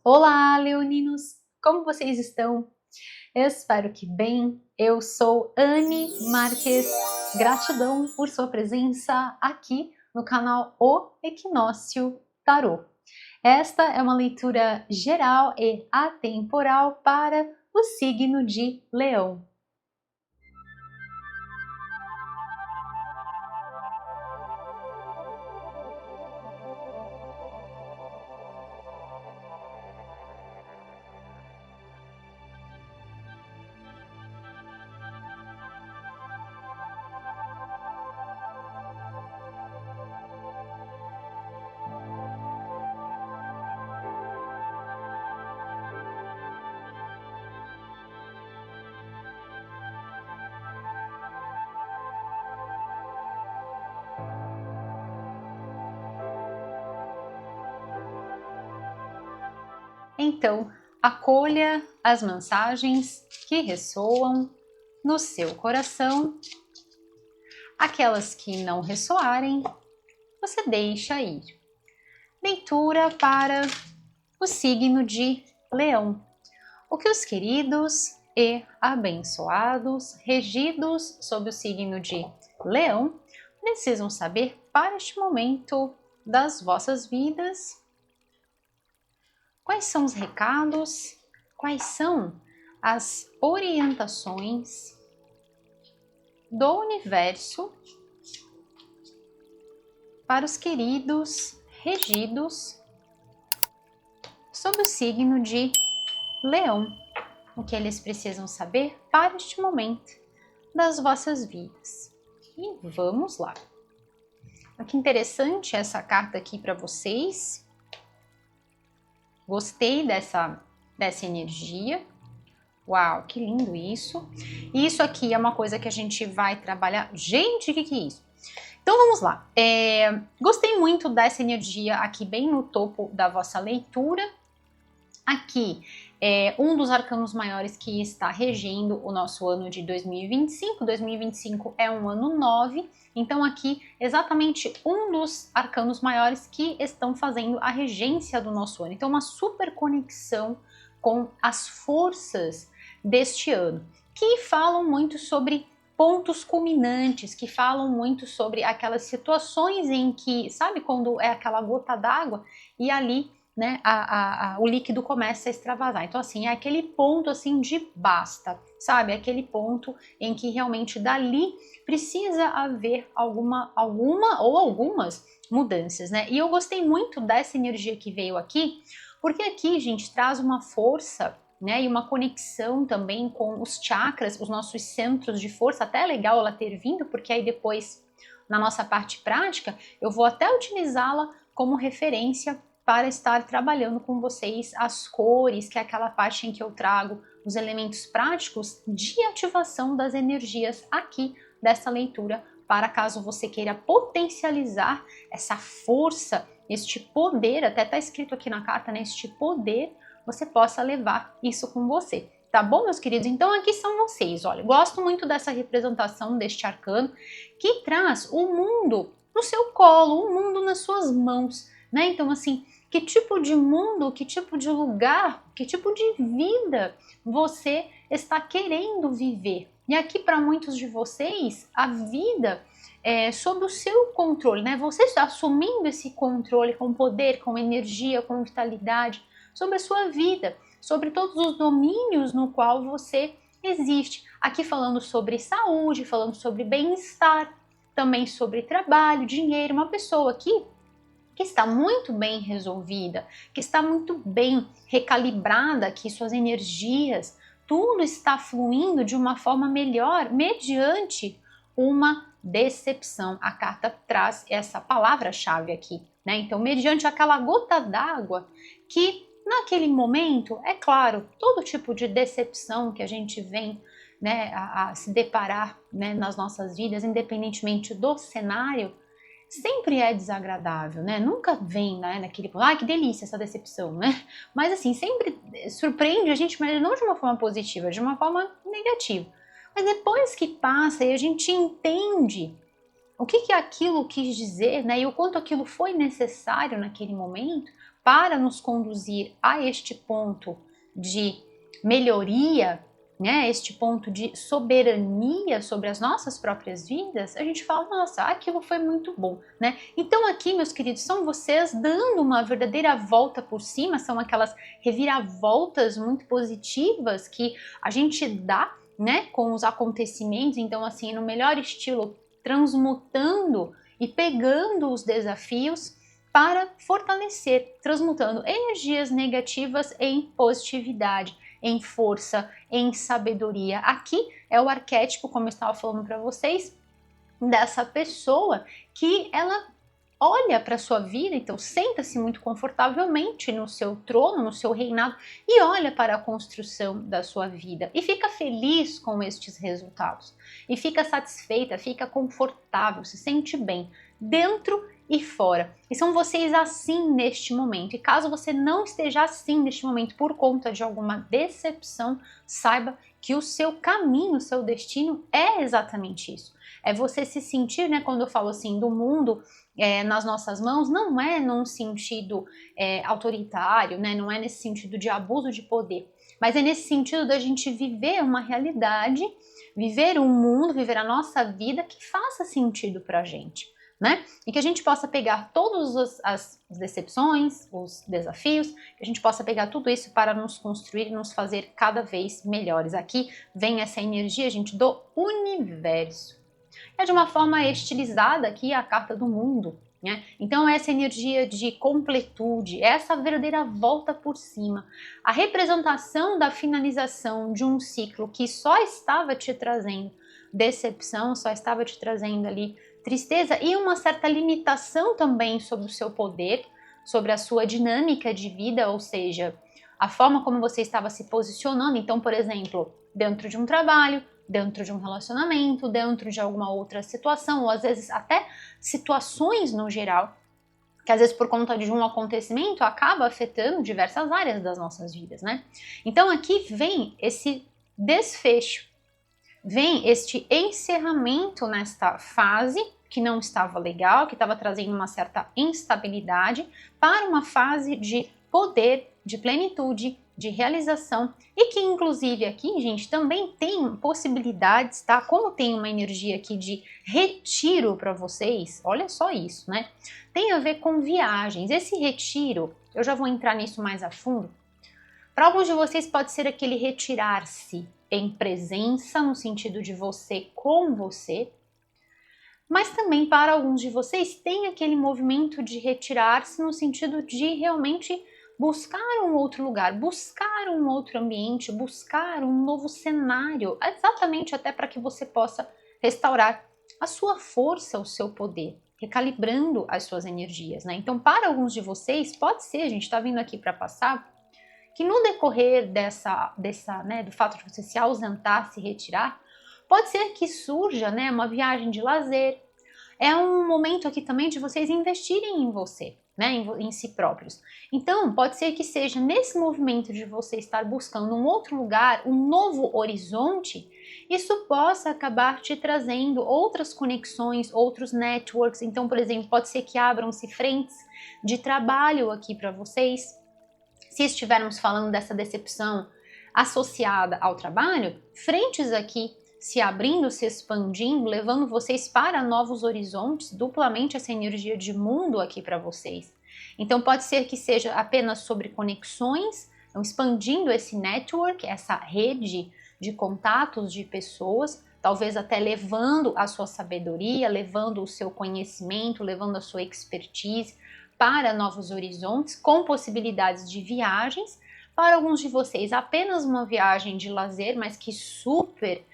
Olá, leoninos! Como vocês estão? Eu espero que bem. Eu sou Anne Marques. Gratidão por sua presença aqui no canal O Equinócio Tarô. Esta é uma leitura geral e atemporal para o signo de Leão. Então, acolha as mensagens que ressoam no seu coração. Aquelas que não ressoarem, você deixa ir. Leitura para o signo de Leão. O que os queridos e abençoados, regidos sob o signo de Leão, precisam saber para este momento das vossas vidas. Quais são os recados? Quais são as orientações do universo para os queridos regidos sob o signo de Leão? O que eles precisam saber para este momento das vossas vidas. E vamos lá. Olha que interessante essa carta aqui para vocês. Gostei dessa energia. Uau, que lindo isso. Isso aqui é uma coisa que a gente vai trabalhar. Gente, o que é isso? Então vamos lá. Gostei muito dessa energia aqui bem no topo da vossa leitura. Aqui é um dos arcanos maiores que está regendo o nosso ano de 2025. 2025 é um ano 9, então aqui exatamente um dos arcanos maiores que estão fazendo a regência do nosso ano. Então uma super conexão com as forças deste ano, que falam muito sobre pontos culminantes, que falam muito sobre aquelas situações em que, sabe quando é aquela gota d'água e ali, né, o líquido começa a extravasar. Então, assim, é aquele ponto, assim, de basta, sabe? Aquele ponto em que realmente dali precisa haver alguma ou algumas mudanças, né? E eu gostei muito dessa energia que veio aqui, porque aqui, gente, traz uma força, né, e uma conexão também com os chakras, os nossos centros de força. Até é legal ela ter vindo, porque aí depois, na nossa parte prática, eu vou até utilizá-la como referência para estar trabalhando com vocês as cores, que é aquela parte em que eu trago os elementos práticos de ativação das energias aqui dessa leitura, para caso você queira potencializar essa força, este poder, até está escrito aqui na carta, né, este poder, você possa levar isso com você. Tá bom, meus queridos? Então aqui são vocês, olha, gosto muito dessa representação deste arcano, que traz o mundo no seu colo, o mundo nas suas mãos, né? Então assim, que tipo de mundo, que tipo de lugar, que tipo de vida você está querendo viver? E aqui para muitos de vocês, a vida é sob o seu controle, né? Você está assumindo esse controle com poder, com energia, com vitalidade sobre a sua vida, sobre todos os domínios no qual você existe. Aqui falando sobre saúde, falando sobre bem-estar, também sobre trabalho, dinheiro, uma pessoa aqui que está muito bem resolvida, que está muito bem recalibrada, que suas energias, tudo está fluindo de uma forma melhor mediante uma decepção. A carta traz essa palavra-chave aqui, né? Então, mediante aquela gota d'água que naquele momento, é claro, todo tipo de decepção que a gente vem, né, a se deparar, né, nas nossas vidas, independentemente do cenário, sempre é desagradável, né? Nunca vem, né, naquele ponto, que delícia essa decepção, né? Mas assim, sempre surpreende a gente, mas não de uma forma positiva, de uma forma negativa. Mas depois que passa e a gente entende o que aquilo quis dizer, né, e o quanto aquilo foi necessário naquele momento, para nos conduzir a este ponto de melhoria, né, este ponto de soberania sobre as nossas próprias vidas, a gente fala, nossa, aquilo foi muito bom, né? Então aqui, meus queridos, são vocês dando uma verdadeira volta por cima, são aquelas reviravoltas muito positivas que a gente dá, né, com os acontecimentos, então assim, no melhor estilo, transmutando e pegando os desafios para fortalecer, transmutando energias negativas em positividade, em força, em sabedoria. Aqui é o arquétipo, como eu estava falando para vocês, dessa pessoa que ela olha para a sua vida, então senta-se muito confortavelmente no seu trono, no seu reinado e olha para a construção da sua vida e fica feliz com estes resultados e fica satisfeita, fica confortável, se sente bem dentro e fora. E são vocês assim neste momento. E caso você não esteja assim neste momento por conta de alguma decepção, saiba que o seu caminho, o seu destino é exatamente isso. É você se sentir, né, quando eu falo assim, do mundo nas nossas mãos, não é num sentido autoritário, né, não é nesse sentido de abuso de poder, mas é nesse sentido da gente viver uma realidade, viver um mundo, viver a nossa vida que faça sentido pra gente. Né? E que a gente possa pegar todas as decepções, os desafios, que a gente possa pegar tudo isso para nos construir e nos fazer cada vez melhores. Aqui vem essa energia, gente, do universo. É de uma forma estilizada aqui a carta do mundo, né? Então essa energia de completude, essa verdadeira volta por cima, a representação da finalização de um ciclo que só estava te trazendo decepção, só estava te trazendo ali tristeza e uma certa limitação também sobre o seu poder, sobre a sua dinâmica de vida, ou seja, a forma como você estava se posicionando. Então, por exemplo, dentro de um trabalho, dentro de um relacionamento, dentro de alguma outra situação, ou às vezes até situações no geral, que às vezes por conta de um acontecimento acaba afetando diversas áreas das nossas vidas, né? Então aqui vem esse desfecho, vem este encerramento nesta fase que não estava legal, que estava trazendo uma certa instabilidade, para uma fase de poder, de plenitude, de realização e que inclusive aqui, gente, também tem possibilidades, tá? Como tem uma energia aqui de retiro para vocês, olha só isso, né? Tem a ver com viagens. Esse retiro, eu já vou entrar nisso mais a fundo. Para alguns de vocês pode ser aquele retirar-se em presença, no sentido de você com você, mas também para alguns de vocês tem aquele movimento de retirar-se no sentido de realmente buscar um outro lugar, buscar um outro ambiente, buscar um novo cenário, exatamente até para que você possa restaurar a sua força, o seu poder, recalibrando as suas energias, né? Então, para alguns de vocês, pode ser, a gente está vindo aqui para passar, que no decorrer né, do fato de você se ausentar, se retirar, pode ser que surja, né, uma viagem de lazer. É um momento aqui também de vocês investirem em você, né, em si próprios. Então, pode ser que seja nesse movimento de você estar buscando um outro lugar, um novo horizonte, isso possa acabar te trazendo outras conexões, outros networks. Então, por exemplo, pode ser que abram-se frentes de trabalho aqui para vocês. Se estivermos falando dessa decepção associada ao trabalho, frentes aqui se abrindo, se expandindo, levando vocês para novos horizontes, duplamente essa energia de mundo aqui para vocês. Então pode ser que seja apenas sobre conexões, então expandindo esse network, essa rede de contatos de pessoas, talvez até levando a sua sabedoria, levando o seu conhecimento, levando a sua expertise para novos horizontes, com possibilidades de viagens. Para alguns de vocês, apenas uma viagem de lazer, mas que super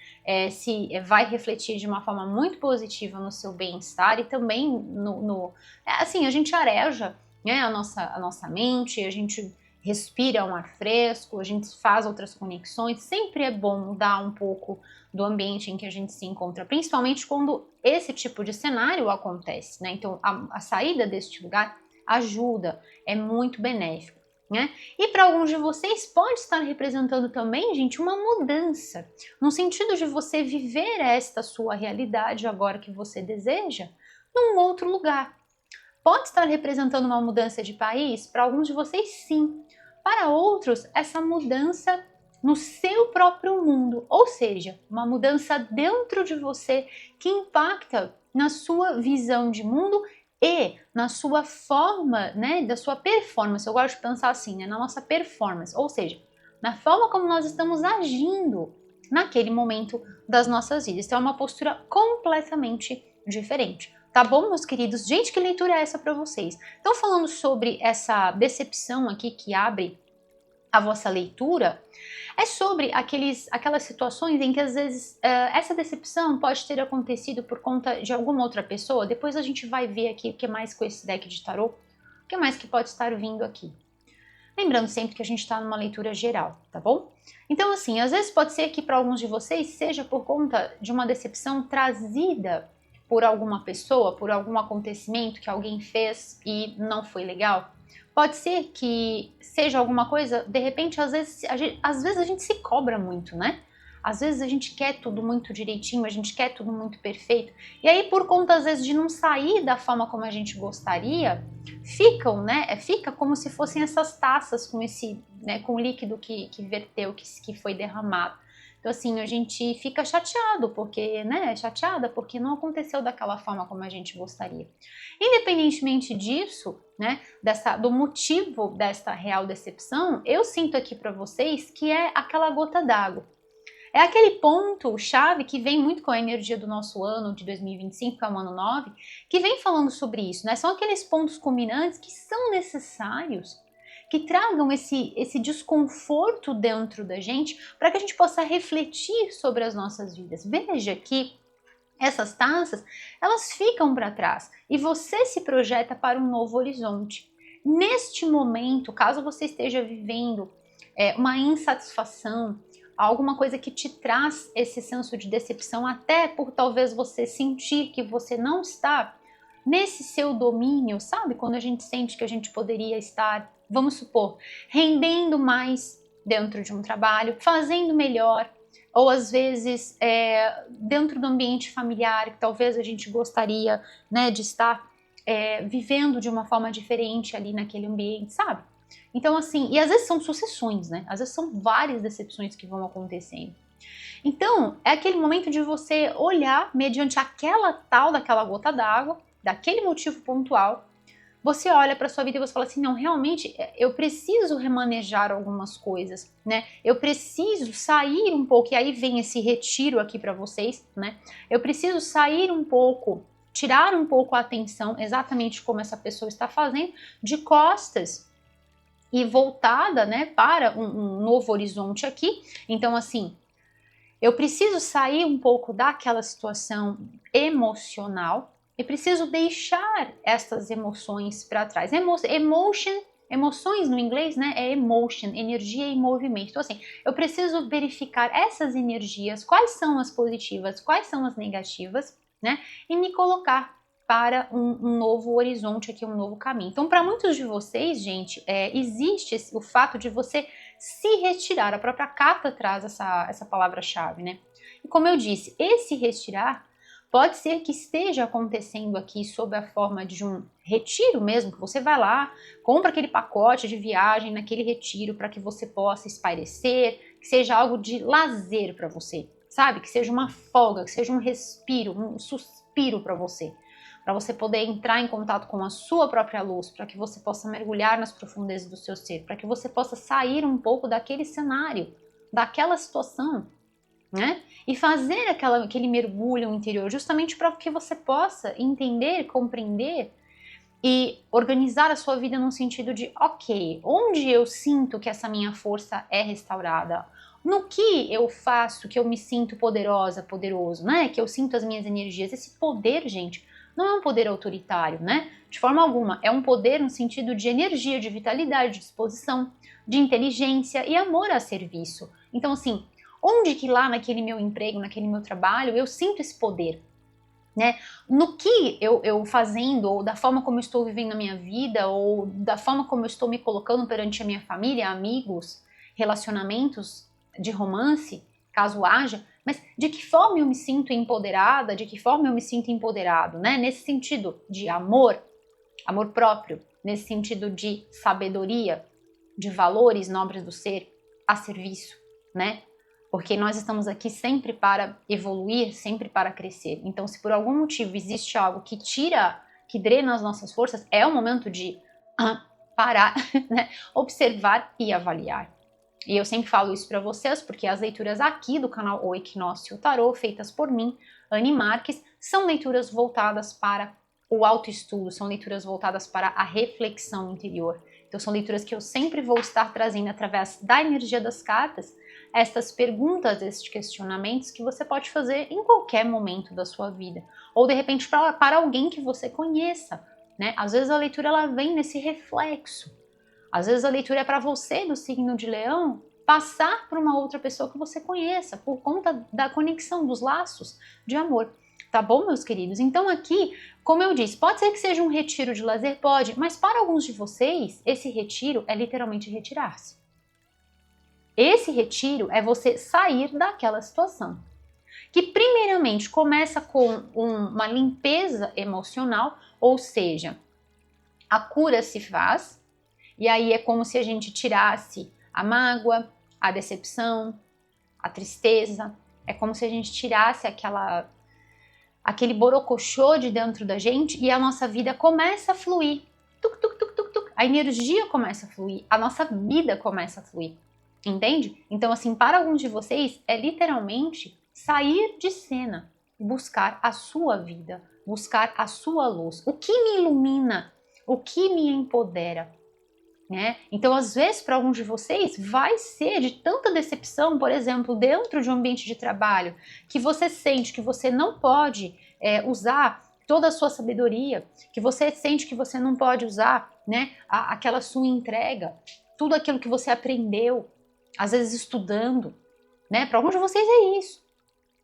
vai refletir de uma forma muito positiva no seu bem-estar e também assim, a gente areja, né, a nossa mente, a gente respira um ar fresco, a gente faz outras conexões. Sempre é bom mudar um pouco do ambiente em que a gente se encontra, principalmente quando esse tipo de cenário acontece, né? Então, a saída deste lugar ajuda, é muito benéfico. Né? E para alguns de vocês pode estar representando também, gente, uma mudança, no sentido de você viver esta sua realidade agora que você deseja, num outro lugar. Pode estar representando uma mudança de país? Para alguns de vocês, sim. Para outros, essa mudança no seu próprio mundo, ou seja, uma mudança dentro de você que impacta na sua visão de mundo e na sua forma, né, da sua performance. Eu gosto de pensar assim, né, na nossa performance, ou seja, na forma como nós estamos agindo naquele momento das nossas vidas. Então é uma postura completamente diferente. Tá bom, meus queridos? Gente, que leitura é essa para vocês? Então, falando sobre essa decepção aqui que abre a vossa leitura, é sobre aquelas situações em que às vezes essa decepção pode ter acontecido por conta de alguma outra pessoa. Depois a gente vai ver aqui o que mais com esse deck de tarô, o que mais que pode estar vindo aqui. Lembrando sempre que a gente está numa leitura geral, tá bom? Então, assim, às vezes pode ser que para alguns de vocês seja por conta de uma decepção trazida por alguma pessoa, por algum acontecimento que alguém fez e não foi legal. Pode ser que seja alguma coisa, de repente, às vezes a gente se cobra muito, né? Às vezes a gente quer tudo muito direitinho, a gente quer tudo muito perfeito. E aí, por conta, às vezes, de não sair da forma como a gente gostaria, fica como se fossem essas taças com com o líquido que verteu, que foi derramado. Então, assim, a gente fica chateada porque não aconteceu daquela forma como a gente gostaria. Independentemente disso, né, do motivo desta real decepção, eu sinto aqui para vocês que é aquela gota d'água. É aquele ponto-chave que vem muito com a energia do nosso ano de 2025, que é o ano 9, que vem falando sobre isso, né? São aqueles pontos culminantes que são necessários, que tragam esse desconforto dentro da gente para que a gente possa refletir sobre as nossas vidas. Veja que essas taças, elas ficam para trás e você se projeta para um novo horizonte. Neste momento, caso você esteja vivendo uma insatisfação, alguma coisa que te traz esse senso de decepção, até por talvez você sentir que você não está nesse seu domínio, sabe? Quando a gente sente que a gente poderia estar, vamos supor, rendendo mais dentro de um trabalho, fazendo melhor, ou às vezes dentro do ambiente familiar, que talvez a gente gostaria, né, de estar vivendo de uma forma diferente ali naquele ambiente, sabe? Então, assim, e às vezes são sucessões, né? Às vezes são várias decepções que vão acontecendo. Então, é aquele momento de você olhar mediante daquela gota d'água, daquele motivo pontual, você olha para sua vida e você fala assim, não, realmente eu preciso remanejar algumas coisas, né? Eu preciso sair um pouco, e aí vem esse retiro aqui para vocês, né? Eu preciso sair um pouco, tirar um pouco a atenção, exatamente como essa pessoa está fazendo, de costas e voltada, né, para um novo horizonte aqui. Então, assim, eu preciso sair um pouco daquela situação emocional e preciso deixar essas emoções para trás. Emoções no inglês, né, é emotion, energia e movimento. Então, assim, eu preciso verificar essas energias, quais são as positivas, quais são as negativas, né, e me colocar para um novo horizonte aqui, um novo caminho. Então, para muitos de vocês, gente, existe o fato de você se retirar. A própria carta traz essa palavra-chave, né? E como eu disse, esse retirar pode ser que esteja acontecendo aqui sob a forma de um retiro mesmo, que você vai lá, compra aquele pacote de viagem naquele retiro para que você possa espairecer, que seja algo de lazer para você, sabe? Que seja uma folga, que seja um respiro, um suspiro para você poder entrar em contato com a sua própria luz, para que você possa mergulhar nas profundezas do seu ser, para que você possa sair um pouco daquele cenário, daquela situação, né? E fazer aquele mergulho interior, justamente para que você possa entender, compreender e organizar a sua vida no sentido de, ok, onde eu sinto que essa minha força é restaurada? No que eu faço que eu me sinto poderosa, poderoso, né? Que eu sinto as minhas energias. Esse poder, gente, não é um poder autoritário, né? De forma alguma. É um poder no sentido de energia, de vitalidade, de disposição, de inteligência e amor a serviço. Então, assim, onde que lá naquele meu emprego, naquele meu trabalho, eu sinto esse poder, né? No que eu fazendo, ou da forma como eu estou vivendo a minha vida, ou da forma como eu estou me colocando perante a minha família, amigos, relacionamentos de romance, caso haja, mas de que forma eu me sinto empoderada, de que forma eu me sinto empoderado, né? Nesse sentido de amor, Amor próprio, nesse sentido de sabedoria, de valores nobres do ser a serviço, né? Porque nós estamos aqui sempre para evoluir, sempre para crescer. Então, se por algum motivo existe algo que que drena as nossas forças, é o momento de parar, né? Observar e avaliar. E eu sempre falo isso para vocês, porque as leituras aqui do canal O Equinócio Tarô, feitas por mim, Anne Marques, são leituras voltadas para o autoestudo, são leituras voltadas para a reflexão interior. Então são leituras que eu sempre vou estar trazendo através da energia das cartas, estas perguntas, estes questionamentos que você pode fazer em qualquer momento da sua vida. Ou de repente para alguém que você conheça, né? Às vezes a leitura ela vem nesse reflexo. Às vezes a leitura é para você do signo de Leão passar para uma outra pessoa que você conheça, por conta da conexão, dos laços de amor. Tá bom, meus queridos? Então aqui, como eu disse, pode ser que seja um retiro de lazer? Pode, mas para alguns de vocês, esse retiro é literalmente retirar-se. Esse retiro é você sair daquela situação, que primeiramente começa com uma limpeza emocional, ou seja, a cura se faz, e aí é como se a gente tirasse a mágoa, a decepção, a tristeza, é como se a gente tirasse aquele borocochô de dentro da gente e a nossa vida começa a fluir. Tuc, tuc, tuc, tuc, tuc. A energia começa a fluir, a nossa vida começa a fluir. Entende? Então, assim, para alguns de vocês, é literalmente sair de cena, buscar a sua vida, buscar a sua luz. O que me ilumina? O que me empodera? Né? Então, às vezes, para alguns de vocês, vai ser de tanta decepção, por exemplo, dentro de um ambiente de trabalho, que você sente que você não pode usar toda a sua sabedoria, que você sente que você não pode usar, né, aquela sua entrega, tudo aquilo que você aprendeu, às vezes estudando, né? Para alguns de vocês é isso.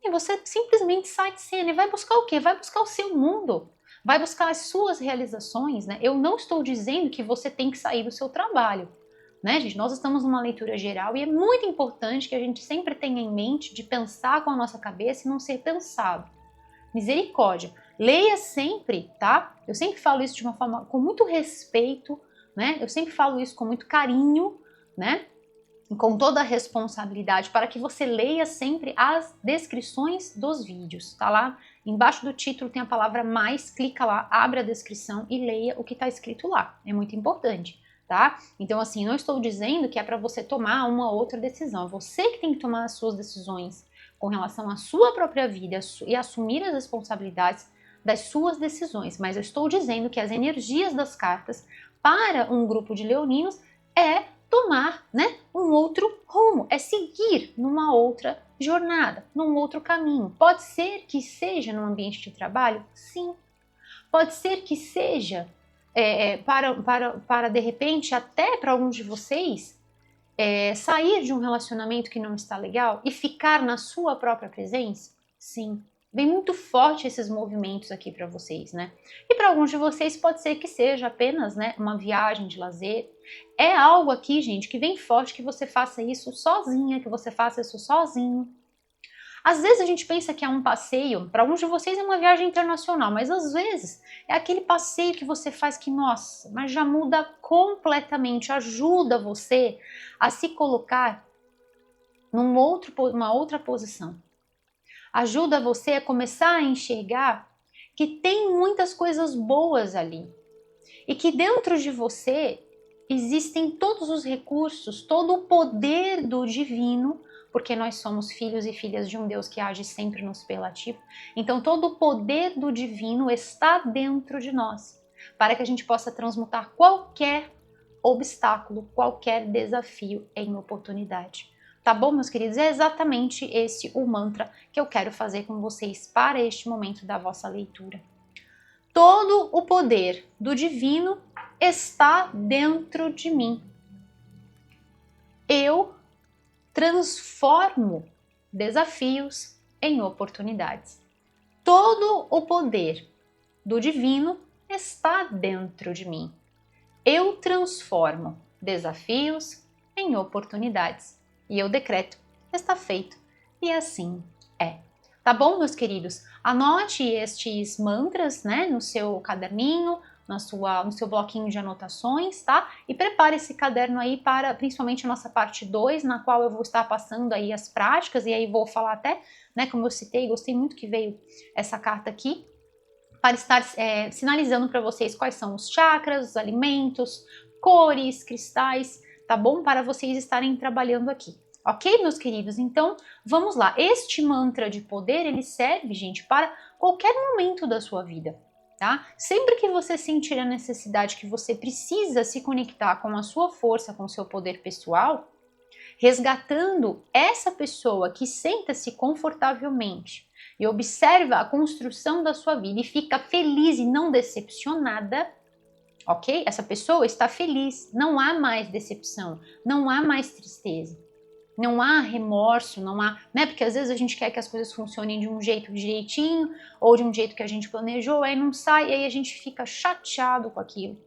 E você simplesmente sai de cena e vai buscar o quê? Vai buscar o seu mundo. Vai buscar as suas realizações, né? Eu não estou dizendo que você tem que sair do seu trabalho, né, gente? Nós estamos numa leitura geral e é muito importante que a gente sempre tenha em mente de pensar com a nossa cabeça e não ser pensado. Misericórdia. Leia sempre, tá? Eu sempre falo isso de uma forma com muito respeito, né? Eu sempre falo isso com muito carinho, né? Com toda a responsabilidade, para que você leia sempre as descrições dos vídeos, tá lá? Embaixo do título tem a palavra mais, clica lá, abre a descrição e leia o que está escrito lá. É muito importante, tá? Então, assim, não estou dizendo que é para você tomar uma outra decisão. É você que tem que tomar as suas decisões com relação à sua própria vida e assumir as responsabilidades das suas decisões. Mas eu estou dizendo que as energias das cartas para um grupo de leoninos é tomar, né, um outro rumo, é seguir numa outra jornada, num outro caminho. Pode ser que seja num ambiente de trabalho? Sim. Pode ser que seja para de repente, até para alguns de vocês, sair de um relacionamento que não está legal e ficar na sua própria presença? Sim. Vem muito forte esses movimentos aqui para vocês, né? E para alguns de vocês pode ser que seja apenas, né, uma viagem de lazer. É algo aqui, gente, que vem forte que você faça isso sozinha, que você faça isso sozinho. Às vezes a gente pensa que é um passeio, para alguns de vocês é uma viagem internacional, mas às vezes é aquele passeio que você faz que, nossa, mas já muda completamente, ajuda você a se colocar numa outra posição. Ajuda você a começar a enxergar que tem muitas coisas boas ali e que dentro de você existem todos os recursos, todo o poder do divino, porque nós somos filhos e filhas de um Deus que age sempre no superlativo. Então todo o poder do divino está dentro de nós, para que a gente possa transmutar qualquer obstáculo, qualquer desafio em oportunidade. Tá bom, meus queridos? É exatamente esse o mantra que eu quero fazer com vocês para este momento da vossa leitura. Todo o poder do divino está dentro de mim. Eu transformo desafios em oportunidades. Todo o poder do divino está dentro de mim. Eu transformo desafios em oportunidades. E eu decreto, está feito. E assim é. Tá bom, meus queridos? Anote estes mantras, né, no seu caderninho, no seu bloquinho de anotações, tá? E prepare esse caderno aí para, principalmente a nossa parte 2, na qual eu vou estar passando aí as práticas, e aí vou falar até, né, como eu citei, gostei muito que veio essa carta aqui, para estar sinalizando para vocês quais são os chakras, os alimentos, cores, cristais, tá bom? Para vocês estarem trabalhando aqui. Ok, meus queridos? Então, vamos lá. Este mantra de poder, ele serve, gente, para qualquer momento da sua vida, tá? Sempre que você sentir a necessidade que você precisa se conectar com a sua força, com o seu poder pessoal, resgatando essa pessoa que senta-se confortavelmente e observa a construção da sua vida e fica feliz e não decepcionada, ok? Essa pessoa está feliz, não há mais decepção, não há mais tristeza, não há remorso, não há, né? Porque às vezes a gente quer que as coisas funcionem de um jeito direitinho ou de um jeito que a gente planejou, aí não sai, e aí a gente fica chateado com aquilo,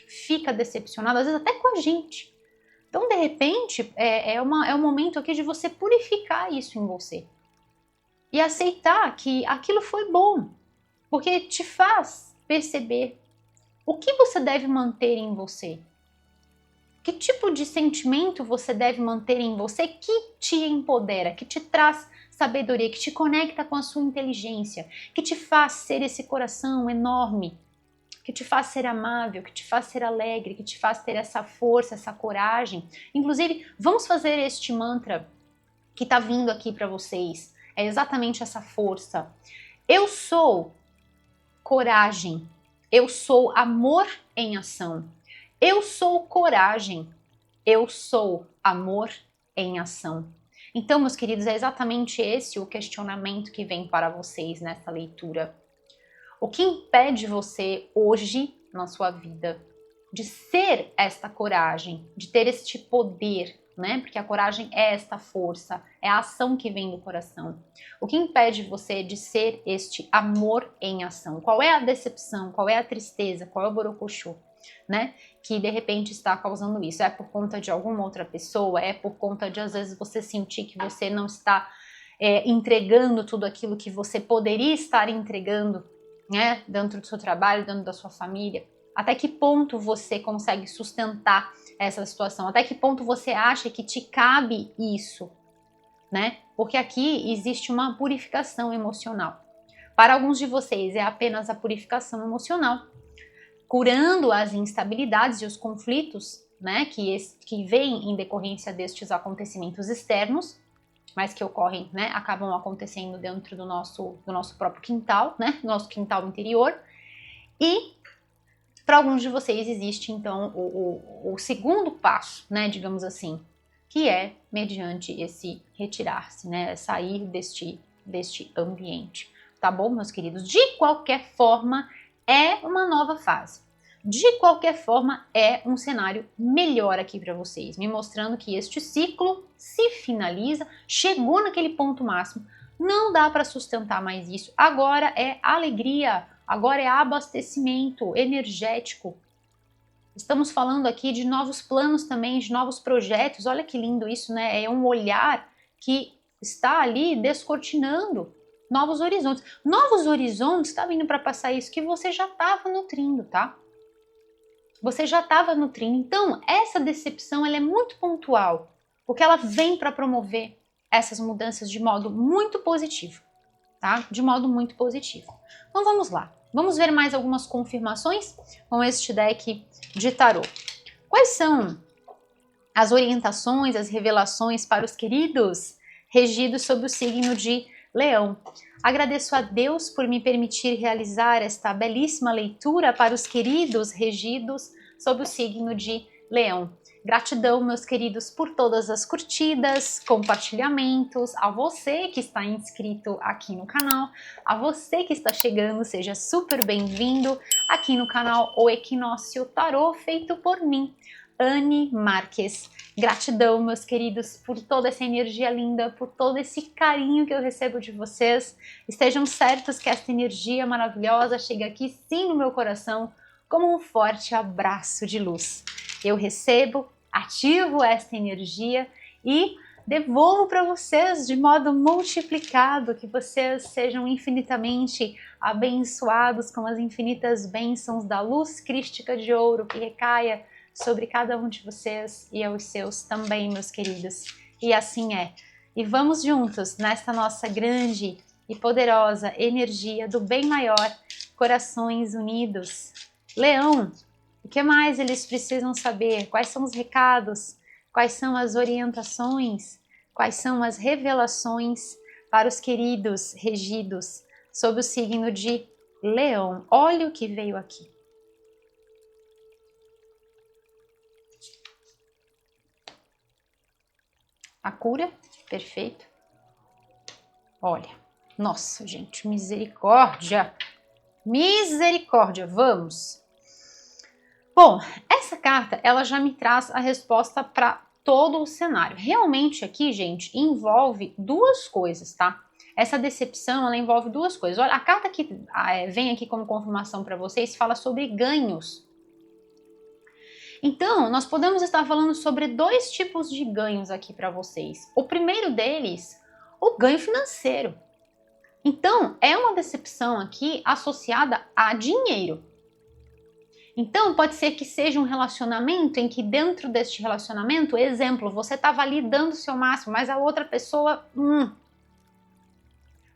fica decepcionado, às vezes até com a gente. Então, de repente, é um momento aqui de você purificar isso em você e aceitar que aquilo foi bom, porque te faz perceber o que você deve manter em você. Que tipo de sentimento você deve manter em você que te empodera, que te traz sabedoria, que te conecta com a sua inteligência, que te faz ser esse coração enorme, que te faz ser amável, que te faz ser alegre, que te faz ter essa força, essa coragem. Inclusive, vamos fazer este mantra que está vindo aqui para vocês. É exatamente essa força. Eu sou coragem. Eu sou amor em ação. Eu sou coragem. Eu sou amor em ação. Então, meus queridos, é exatamente esse o questionamento que vem para vocês nessa leitura. O que impede você hoje, na sua vida, de ser esta coragem, de ter este poder, né? Porque a coragem é esta força, é a ação que vem do coração. O que impede você de ser este amor em ação? Qual é a decepção? Qual é a tristeza? Qual é o borocochô, né? Que de repente está causando isso? É por conta de alguma outra pessoa? É por conta de, às vezes, você sentir que você não está entregando tudo aquilo que você poderia estar entregando, né? Dentro do seu trabalho, dentro da sua família? Até que ponto você consegue sustentar essa situação? Até que ponto você acha que te cabe isso, né? Porque aqui existe uma purificação emocional. Para alguns de vocês é apenas a purificação emocional, curando as instabilidades e os conflitos, né? Que vêm em decorrência destes acontecimentos externos, mas que ocorrem, né? Acabam acontecendo dentro do nosso próprio quintal, né? Nosso quintal interior. E para alguns de vocês existe, então, o segundo passo, né, digamos assim, que é mediante esse retirar-se, né, sair deste ambiente. Tá bom, meus queridos? De qualquer forma, é uma nova fase. De qualquer forma, é um cenário melhor aqui para vocês, me mostrando que este ciclo se finaliza, chegou naquele ponto máximo, não dá para sustentar mais isso. Agora é alegria, agora é abastecimento energético. Estamos falando aqui de novos planos também, de novos projetos. Olha que lindo isso, né? É um olhar que está ali descortinando novos horizontes. Novos horizontes, está vindo para passar isso que você já estava nutrindo, tá? Você já estava nutrindo. Então, essa decepção ela é muito pontual, porque ela vem para promover essas mudanças de modo muito positivo, tá? De modo muito positivo. Então vamos lá. Vamos ver mais algumas confirmações com este deck de tarô. Quais são as orientações, as revelações para os queridos regidos sob o signo de Leão? Agradeço a Deus por me permitir realizar esta belíssima leitura para os queridos regidos sob o signo de Leão. Gratidão, meus queridos, por todas as curtidas, compartilhamentos, a você que está inscrito aqui no canal, a você que está chegando, seja super bem-vindo aqui no canal O Equinócio Tarô, feito por mim, Anne Marques. Gratidão, meus queridos, por toda essa energia linda, por todo esse carinho que eu recebo de vocês. Estejam certos que essa energia maravilhosa chega aqui sim no meu coração, como um forte abraço de luz. Eu recebo, ativo essa energia e devolvo para vocês de modo multiplicado, que vocês sejam infinitamente abençoados com as infinitas bênçãos da luz crística de ouro que recaia sobre cada um de vocês e aos seus também, meus queridos. E assim é. E vamos juntos nesta nossa grande e poderosa energia do bem maior, corações unidos. Leão, o que mais eles precisam saber? Quais são os recados? Quais são as orientações? Quais são as revelações para os queridos regidos sob o signo de Leão? Olha o que veio aqui. A cura, perfeito. Olha, nossa, gente, misericórdia. Misericórdia, vamos. Bom, essa carta, ela já me traz a resposta para todo o cenário. Realmente aqui, gente, envolve duas coisas, tá? Essa decepção, ela envolve duas coisas. Olha, a carta que vem aqui como confirmação para vocês fala sobre ganhos. Então, nós podemos estar falando sobre dois tipos de ganhos aqui para vocês. O primeiro deles, o ganho financeiro. Então, é uma decepção aqui associada a dinheiro. Então, pode ser que seja um relacionamento em que dentro deste relacionamento, exemplo, você estava ali dando o seu máximo, mas a outra pessoa,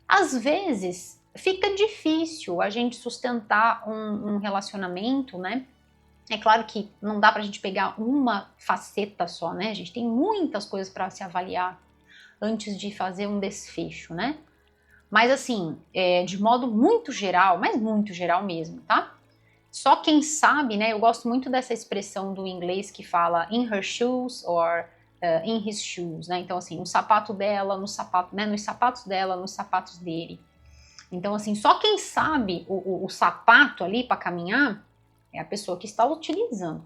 Às vezes, fica difícil a gente sustentar um relacionamento, né? É claro que não dá pra gente pegar uma faceta só, né? A gente tem muitas coisas para se avaliar antes de fazer um desfecho, né? Mas assim, de modo muito geral, mas muito geral mesmo, tá? Só quem sabe, né? Eu gosto muito dessa expressão do inglês que fala in her shoes or in his shoes, né? Então, assim, no sapato dela, no sapato, né? Nos sapatos dela, nos sapatos dele. Então, assim, só quem sabe o sapato ali para caminhar é a pessoa que está utilizando.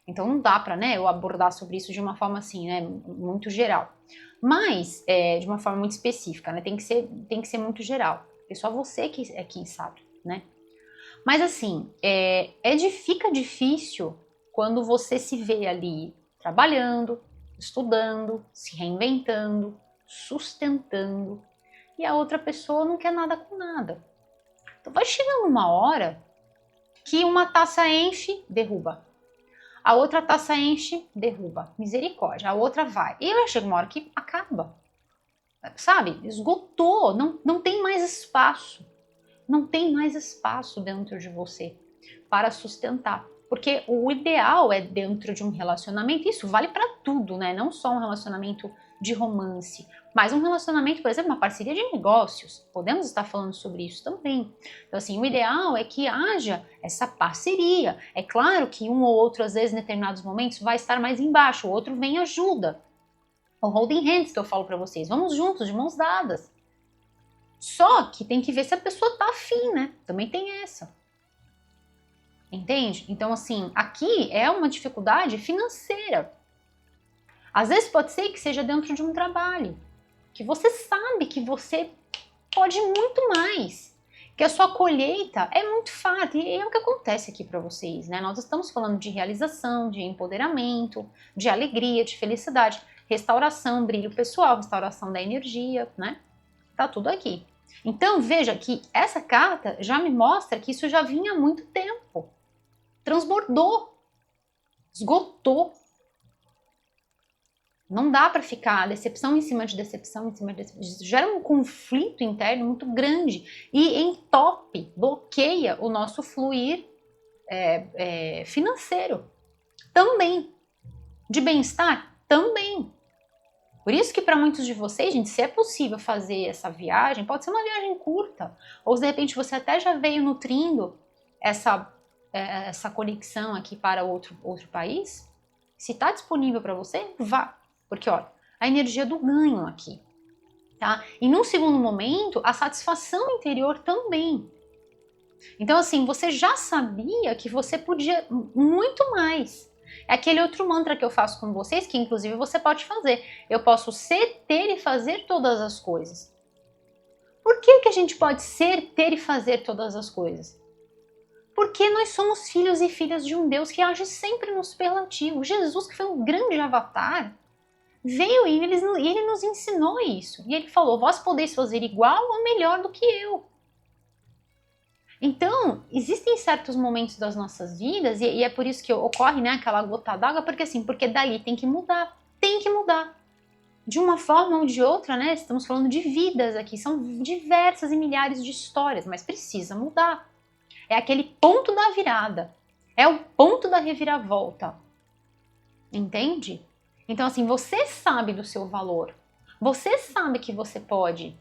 Então, não dá para, né? Eu abordar sobre isso de uma forma assim, né? Muito geral. Mas, de uma forma muito específica, né? Tem que ser muito geral. Porque só você que é quem sabe, né? Mas assim, fica difícil quando você se vê ali trabalhando, estudando, se reinventando, sustentando, e a outra pessoa não quer nada com nada. Então vai chegando uma hora que uma taça enche, derruba. A outra taça enche, derruba. Misericórdia. A outra vai. E aí chega uma hora que acaba. Sabe? Esgotou. Não tem mais espaço. Não tem mais espaço dentro de você para sustentar. Porque o ideal é dentro de um relacionamento, isso vale para tudo, né? Não só um relacionamento de romance, mas um relacionamento, por exemplo, uma parceria de negócios. Podemos estar falando sobre isso também. Então, assim, o ideal é que haja essa parceria. É claro que um ou outro, às vezes, em determinados momentos, vai estar mais embaixo, o outro vem e ajuda. O holding hands que eu falo para vocês. Vamos juntos, de mãos dadas. Só que tem que ver se a pessoa tá afim, né? Também tem essa. Entende? Então, assim, aqui é uma dificuldade financeira. Às vezes pode ser que seja dentro de um trabalho, que você sabe que você pode muito mais, que a sua colheita é muito farta, e é o que acontece aqui para vocês, né? Nós estamos falando de realização, de empoderamento, de alegria, de felicidade, restauração, brilho pessoal, restauração da energia, né? Tá tudo aqui. Então, veja que essa carta já me mostra que isso já vinha há muito tempo. Transbordou. Esgotou. Não dá para ficar decepção em cima de decepção, em cima de decepção. Isso gera um conflito interno muito grande e entope, bloqueia o nosso fluir financeiro. Também. De bem-estar? Também. Por isso que para muitos de vocês, gente, se é possível fazer essa viagem, pode ser uma viagem curta, ou de repente você até já veio nutrindo essa conexão aqui para outro país. Se está disponível para você, vá. Porque, olha, a energia do ganho aqui, tá? E num segundo momento, a satisfação interior também. Então, assim, você já sabia que você podia muito mais. É aquele outro mantra que eu faço com vocês, que inclusive você pode fazer. Eu posso ser, ter e fazer todas as coisas. Por que a gente pode ser, ter e fazer todas as coisas? Porque nós somos filhos e filhas de um Deus que age sempre no superlativo. Jesus, que foi um grande avatar, veio e ele nos ensinou isso. E ele falou, vós podeis fazer igual ou melhor do que eu. Então, existem certos momentos das nossas vidas, e é por isso que ocorre, né, aquela gota d'água, porque dali tem que mudar. De uma forma ou de outra, né, estamos falando de vidas aqui, são diversas e milhares de histórias, mas precisa mudar. É aquele ponto da virada, é o ponto da reviravolta, entende? Então, assim, você sabe do seu valor, você sabe que você pode,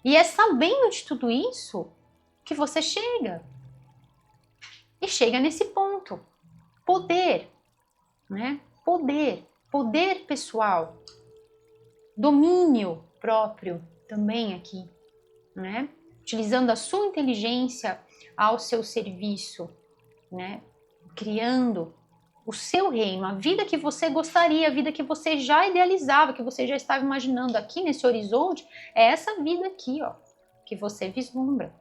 e é sabendo de tudo isso que você chega. E chega nesse ponto. Poder, né? Poder pessoal. Domínio próprio também aqui, né? Utilizando a sua inteligência ao seu serviço, né? Criando o seu reino, a vida que você gostaria, a vida que você já idealizava, que você já estava imaginando aqui nesse horizonte, é essa vida aqui, ó, que você vislumbra.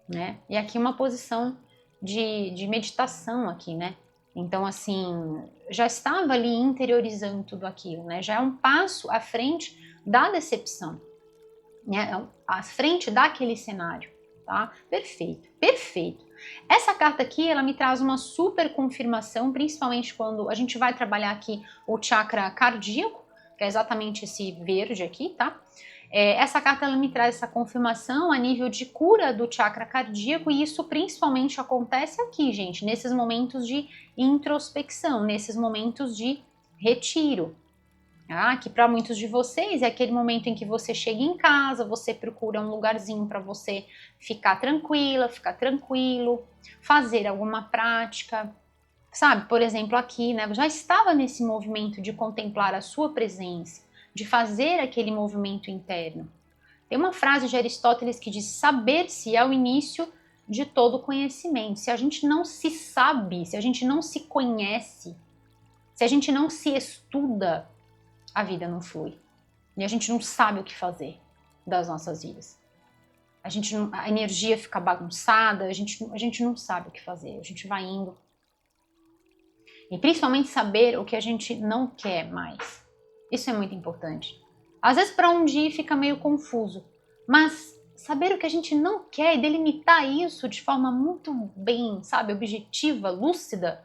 Né? E aqui uma posição de meditação aqui, né? Então, assim, já estava ali interiorizando tudo aquilo, né? Já é um passo à frente da decepção, né? À frente daquele cenário, tá? Perfeito, perfeito. Essa carta aqui, ela me traz uma super confirmação, principalmente quando a gente vai trabalhar aqui o chakra cardíaco, que é exatamente esse verde aqui, tá? Essa carta ela me traz essa confirmação a nível de cura do chakra cardíaco, e isso principalmente acontece aqui, gente, nesses momentos de introspecção, nesses momentos de retiro. Que para muitos de vocês é aquele momento em que você chega em casa, você procura um lugarzinho para você ficar tranquila, ficar tranquilo, fazer alguma prática. Sabe, por exemplo, aqui, né, eu já estava nesse movimento de contemplar a sua presença, de fazer aquele movimento interno. Tem uma frase de Aristóteles que diz: saber-se é o início de todo conhecimento. Se a gente não se sabe, se a gente não se conhece, se a gente não se estuda, a vida não flui. E a gente não sabe o que fazer das nossas vidas. A energia fica bagunçada, a gente não sabe o que fazer, a gente vai indo. E principalmente saber o que a gente não quer mais. Isso é muito importante. Às vezes para um dia fica meio confuso, mas saber o que a gente não quer e delimitar isso de forma muito bem, sabe, objetiva, lúcida,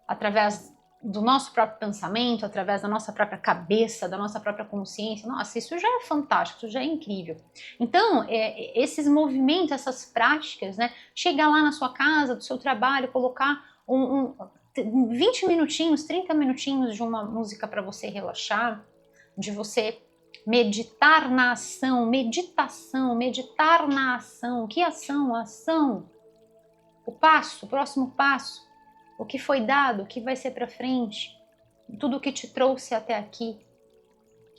através do nosso próprio pensamento, através da nossa própria cabeça, da nossa própria consciência. Nossa, isso já é fantástico, isso já é incrível. Então, esses movimentos, essas práticas, né, chegar lá na sua casa, do seu trabalho, colocar 20 minutinhos, 30 minutinhos de uma música para você relaxar, de você meditar na ação, meditação, meditar na ação. Que ação? A ação. O passo, o próximo passo. O que foi dado, o que vai ser para frente. Tudo o que te trouxe até aqui.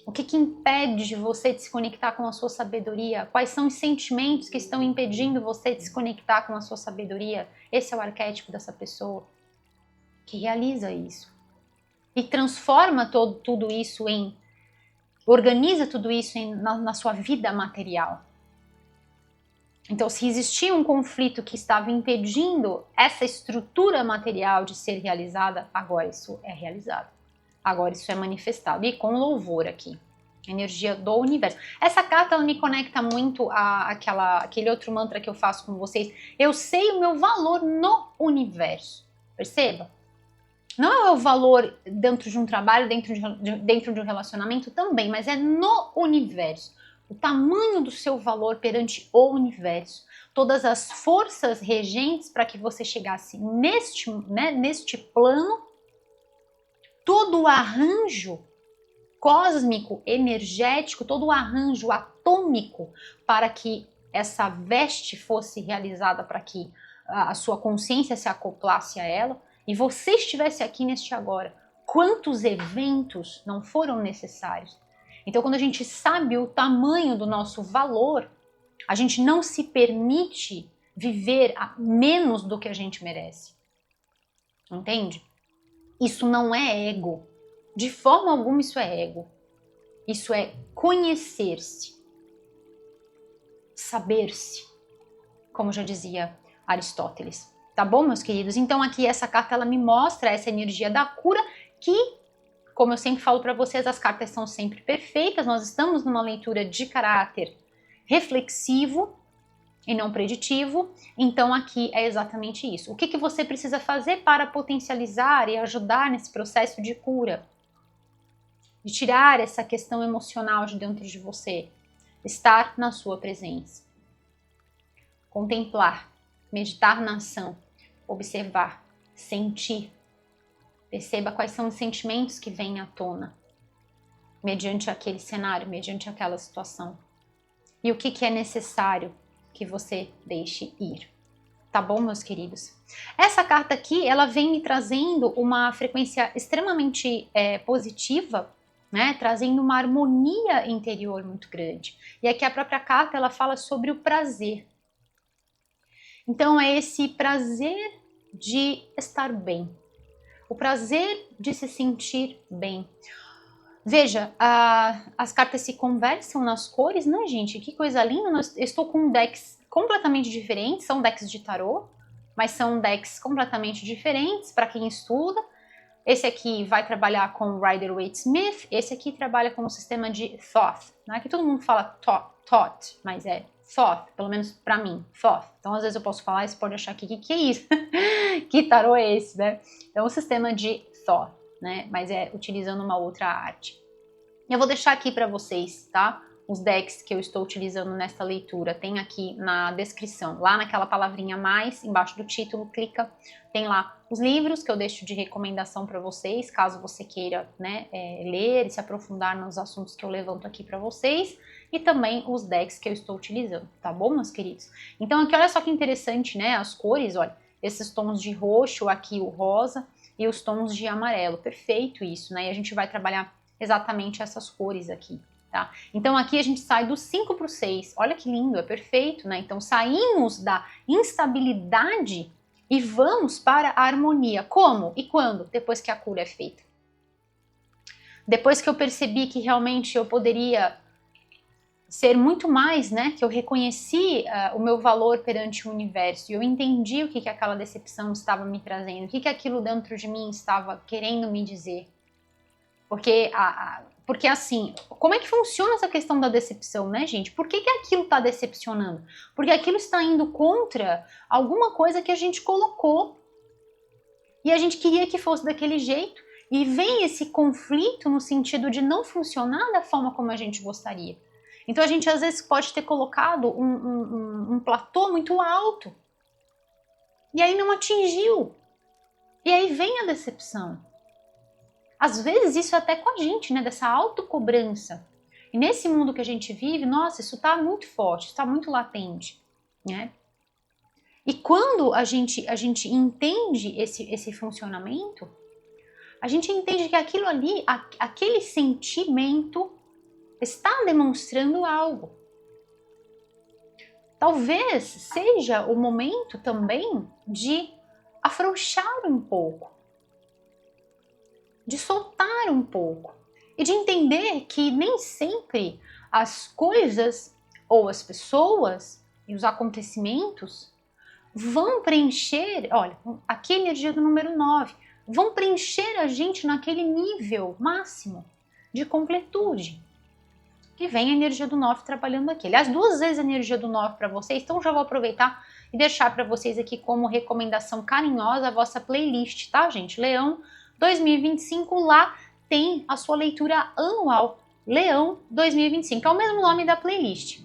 O que impede de você de se conectar com a sua sabedoria? Quais são os sentimentos que estão impedindo você de se conectar com a sua sabedoria? Esse é o arquétipo dessa pessoa que realiza isso. E transforma tudo isso organiza tudo isso na sua vida material. Então, se existia um conflito que estava impedindo essa estrutura material de ser realizada, agora isso é realizado. Agora isso é manifestado. E com louvor aqui. Energia do universo. Essa carta ela me conecta muito aquele outro mantra que eu faço com vocês. Eu sei o meu valor no universo. Perceba? Não é o valor dentro de um trabalho, dentro de um relacionamento também, mas é no universo. O tamanho do seu valor perante o universo. Todas as forças regentes para que você chegasse neste plano. Todo o arranjo cósmico, energético, todo o arranjo atômico para que essa veste fosse realizada, para que a sua consciência se acoplasse a ela. E você estivesse aqui neste agora. Quantos eventos não foram necessários? Então, quando a gente sabe o tamanho do nosso valor, a gente não se permite viver a menos do que a gente merece. Entende? Isso não é ego. De forma alguma isso é ego. Isso é conhecer-se. Saber-se. Como já dizia Aristóteles. Tá bom, meus queridos? Então aqui essa carta ela me mostra essa energia da cura que Como eu sempre falo para vocês, as cartas são sempre perfeitas, nós estamos numa leitura de caráter reflexivo e não preditivo, então aqui é exatamente isso. O que você precisa fazer para potencializar e ajudar nesse processo de cura? De tirar essa questão emocional de dentro de você? Estar na sua presença. Contemplar, meditar na ação, observar, sentir. Perceba quais são os sentimentos que vêm à tona, mediante aquele cenário, mediante aquela situação. E o que é necessário que você deixe ir. Tá bom, meus queridos? Essa carta aqui, ela vem me trazendo uma frequência extremamente positiva, né? Trazendo uma harmonia interior muito grande. E aqui a própria carta, ela fala sobre o prazer. Então é esse prazer de estar bem. O prazer de se sentir bem. Veja, as cartas se conversam nas cores, né, gente? Que coisa linda. Eu estou com decks completamente diferentes, são decks de tarô, mas são decks completamente diferentes para quem estuda. Esse aqui vai trabalhar com Rider-Waite-Smith, esse aqui trabalha com o sistema de Thoth, né? Que todo mundo fala Thoth, mas é Thoth, pelo menos para mim, Thoth. Então, às vezes eu posso falar e você pode achar que é isso? Que tarô é esse, né? Então, o sistema de Thoth, né? Mas é utilizando uma outra arte. Eu vou deixar aqui para vocês, tá? Os decks que eu estou utilizando nesta leitura, tem aqui na descrição, lá naquela palavrinha mais, embaixo do título, clica, tem lá os livros que eu deixo de recomendação para vocês, caso você queira, né, ler e se aprofundar nos assuntos que eu levanto aqui para vocês, e também os decks que eu estou utilizando, tá bom, meus queridos? Então aqui, olha só que interessante, né, as cores, olha, esses tons de roxo, aqui o rosa, e os tons de amarelo, perfeito isso, né, e a gente vai trabalhar exatamente essas cores aqui. Tá? Então aqui a gente sai do 5 para o 6, olha que lindo, é perfeito, né? Então saímos da instabilidade e vamos para a harmonia. Como e quando? Depois que a cura é feita. Depois que eu percebi que realmente eu poderia ser muito mais, né? Que eu reconheci o meu valor perante o universo e eu entendi o que aquela decepção estava me trazendo, o que aquilo dentro de mim estava querendo me dizer. Porque assim, como é que funciona essa questão da decepção, né, gente? Por que aquilo está decepcionando? Porque aquilo está indo contra alguma coisa que a gente colocou. E a gente queria que fosse daquele jeito. E vem esse conflito no sentido de não funcionar da forma como a gente gostaria. Então a gente às vezes pode ter colocado um platô muito alto. E aí não atingiu. E aí vem a decepção. Às vezes isso é até com a gente, né? Dessa autocobrança. E nesse mundo que a gente vive, nossa, isso está muito forte, está muito latente, né? E quando a gente entende esse funcionamento, a gente entende que aquilo ali, aquele sentimento está demonstrando algo. Talvez seja o momento também de afrouxar um pouco, de soltar um pouco e de entender que nem sempre as coisas ou as pessoas e os acontecimentos vão preencher, olha, aqui a energia do número 9, vão preencher a gente naquele nível máximo de completude. Que vem a energia do 9 trabalhando aqui. Aliás, 2 vezes a energia do 9 para vocês, então já vou aproveitar e deixar para vocês aqui como recomendação carinhosa a vossa playlist, tá, gente? Leão 2025, lá tem a sua leitura anual, Leão 2025, é o mesmo nome da playlist.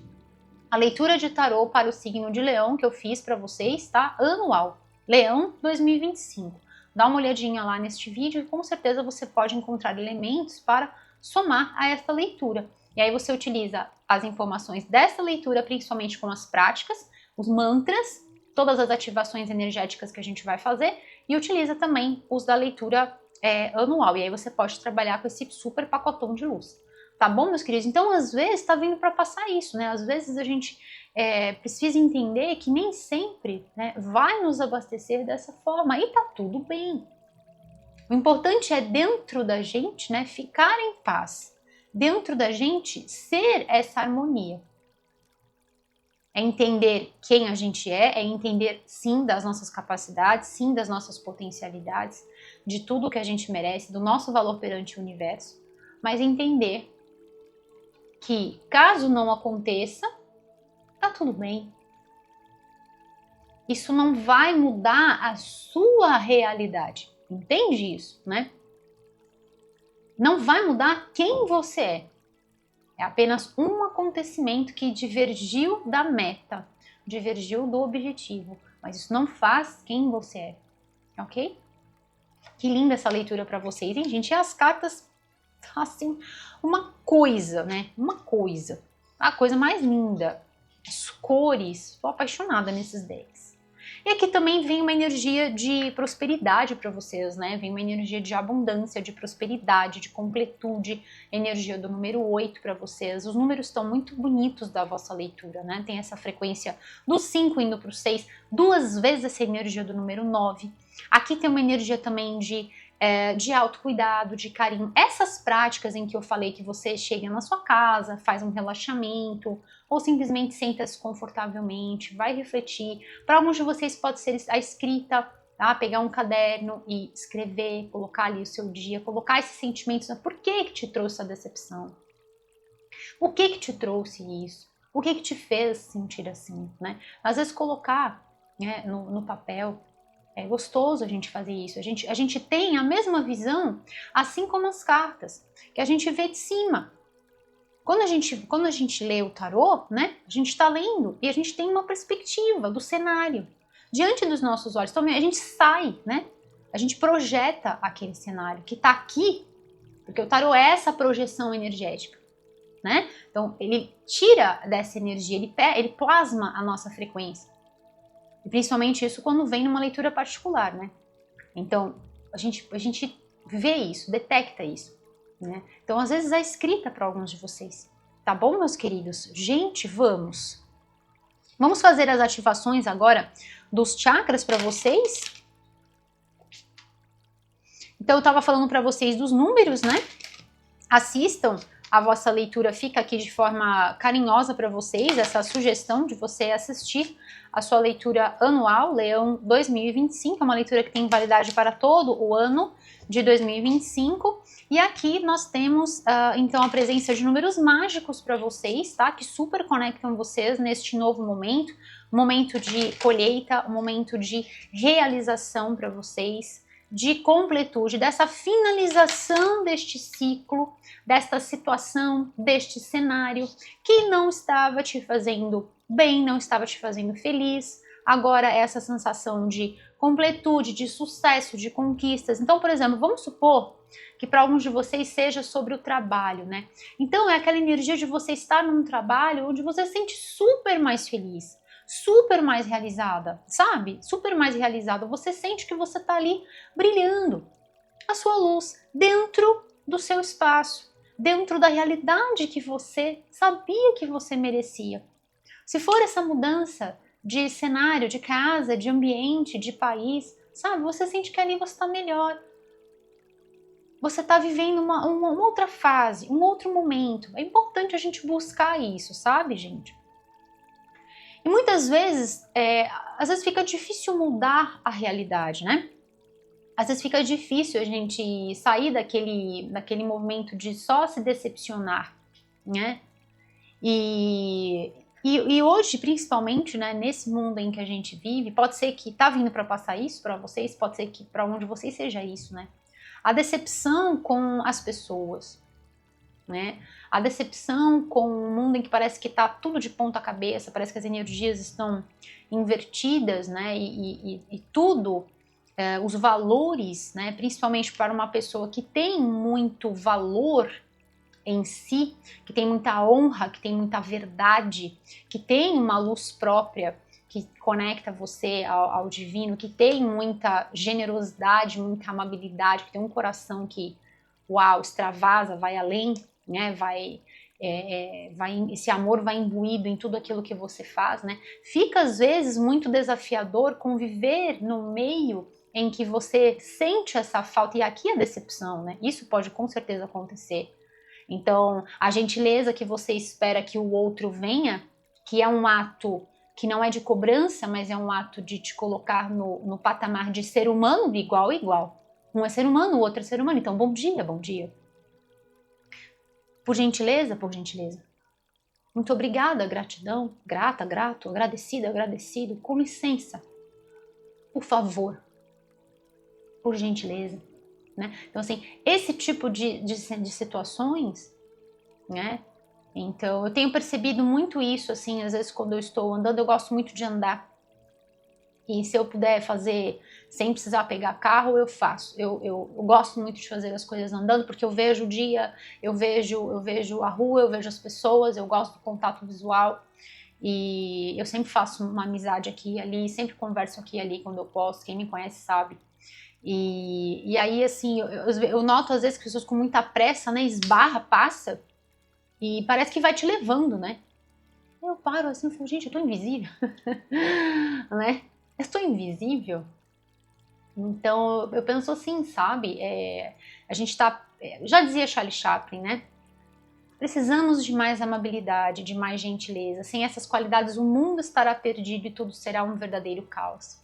A leitura de tarô para o signo de Leão que eu fiz para vocês, tá? Anual, Leão 2025. Dá uma olhadinha lá neste vídeo e com certeza você pode encontrar elementos para somar a esta leitura. E aí você utiliza as informações dessa leitura, principalmente com as práticas, os mantras, todas as ativações energéticas que a gente vai fazer, e utiliza também os da leitura anual. E aí você pode trabalhar com esse super pacotão de luz. Tá bom, meus queridos? Então, às vezes, tá vindo para passar isso, né? Às vezes a gente precisa entender que nem sempre, né, vai nos abastecer dessa forma. E tá tudo bem. O importante é dentro da gente, né, ficar em paz. Dentro da gente ser essa harmonia. É entender quem a gente é entender sim das nossas capacidades, sim das nossas potencialidades, de tudo que a gente merece, do nosso valor perante o universo, mas entender que caso não aconteça, tá tudo bem. Isso não vai mudar a sua realidade. Entende isso, né? Não vai mudar quem você é. É apenas um acontecimento que divergiu da meta, divergiu do objetivo, mas isso não faz quem você é, ok? Que linda essa leitura para vocês, hein, gente? E as cartas, assim, uma coisa, né? Uma coisa. A coisa mais linda. As cores. Tô apaixonada nesses decks. E aqui também vem uma energia de prosperidade para vocês, né? Vem uma energia de abundância, de prosperidade, de completude, energia do número 8 para vocês. Os números estão muito bonitos da vossa leitura, né? Tem essa frequência do 5 indo para o 6, duas vezes essa energia do número 9. Aqui tem uma energia também de autocuidado, de carinho. Essas práticas em que eu falei que você chega na sua casa, faz um relaxamento, ou simplesmente senta-se confortavelmente, vai refletir. Para alguns de vocês pode ser a escrita, tá? Pegar um caderno e escrever, colocar ali o seu dia, colocar esses sentimentos. Por que te trouxe a decepção? O que te trouxe isso? O que te fez sentir assim, né? Às vezes colocar, né, no papel. É gostoso a gente fazer isso. A gente tem a mesma visão, assim como as cartas, que a gente vê de cima. Quando a gente lê o tarô, né, a gente está lendo e a gente tem uma perspectiva do cenário diante dos nossos olhos. Então a gente sai, né? A gente projeta aquele cenário que está aqui, porque o tarô é essa projeção energética, né? Então ele tira dessa energia, ele plasma a nossa frequência. E principalmente isso quando vem numa leitura particular, né? Então, a gente vê isso, detecta isso, né? Então, às vezes é escrita para alguns de vocês. Tá bom, meus queridos? Gente, vamos. Vamos fazer as ativações agora dos chakras para vocês? Então, eu tava falando para vocês dos números, né? Assistam, a vossa leitura fica aqui de forma carinhosa para vocês, essa sugestão de você assistir a sua leitura anual, Leão 2025, é uma leitura que tem validade para todo o ano de 2025, e aqui nós temos, então, a presença de números mágicos para vocês, tá? Que super conectam vocês neste novo momento, momento de colheita, momento de realização para vocês, de completude, dessa finalização deste ciclo, desta situação, deste cenário que não estava te fazendo bem, não estava te fazendo feliz. Agora essa sensação de completude, de sucesso, de conquistas. Então, por exemplo, vamos supor que para alguns de vocês seja sobre o trabalho, né? Então é aquela energia de você estar num trabalho onde você se sente super mais feliz, super mais realizada, sabe? Super mais realizada. Você sente que você tá ali brilhando a sua luz dentro do seu espaço, dentro da realidade que você sabia que você merecia. Se for essa mudança de cenário, de casa, de ambiente, de país, sabe? Você sente que ali você está melhor. Você está vivendo uma outra fase, um outro momento. É importante a gente buscar isso, sabe, gente? E muitas vezes, às vezes fica difícil mudar a realidade, né? Às vezes fica difícil a gente sair daquele momento de só se decepcionar, né? E hoje, principalmente, né, nesse mundo em que a gente vive, pode ser que tá vindo para passar isso para vocês, pode ser que para onde vocês seja isso, né? A decepção com as pessoas, né? A decepção com um mundo em que parece que tá tudo de ponta cabeça, parece que as energias estão invertidas, né? E tudo, os valores, né? Principalmente para uma pessoa que tem muito valor em si, que tem muita honra, que tem muita verdade, que tem uma luz própria que conecta você ao divino, que tem muita generosidade, muita amabilidade, que tem um coração que, uau, extravasa, vai além, né? Esse amor vai imbuído em tudo aquilo que você faz, né? Fica às vezes muito desafiador conviver no meio em que você sente essa falta, e aqui a decepção, né? Isso pode com certeza acontecer. Então, a gentileza que você espera que o outro venha, que é um ato que não é de cobrança, mas é um ato de te colocar no patamar de ser humano, de igual a igual. Um é ser humano, o outro é ser humano. Então, bom dia, bom dia. Por gentileza, por gentileza. Muito obrigada, gratidão, grata, grato, agradecida, agradecido, com licença. Por favor. Por gentileza. Né? Então, assim, esse tipo de situações, né? Então, eu tenho percebido muito isso, assim, às vezes quando eu estou andando, eu gosto muito de andar. E se eu puder fazer sem precisar pegar carro, eu faço. Eu gosto muito de fazer as coisas andando, porque eu vejo o dia, eu vejo a rua, eu vejo as pessoas, eu gosto do contato visual. E eu sempre faço uma amizade aqui e ali, sempre converso aqui e ali quando eu posso, quem me conhece sabe. E aí, assim, eu noto às vezes que as pessoas com muita pressa, né, esbarra, passa, e parece que vai te levando, né? Eu paro assim e falo, gente, eu tô invisível, né? Eu estou invisível? Então, eu penso assim, sabe? A gente tá, já dizia Charlie Chaplin, né? Precisamos de mais amabilidade, de mais gentileza. Sem essas qualidades, o mundo estará perdido e tudo será um verdadeiro caos.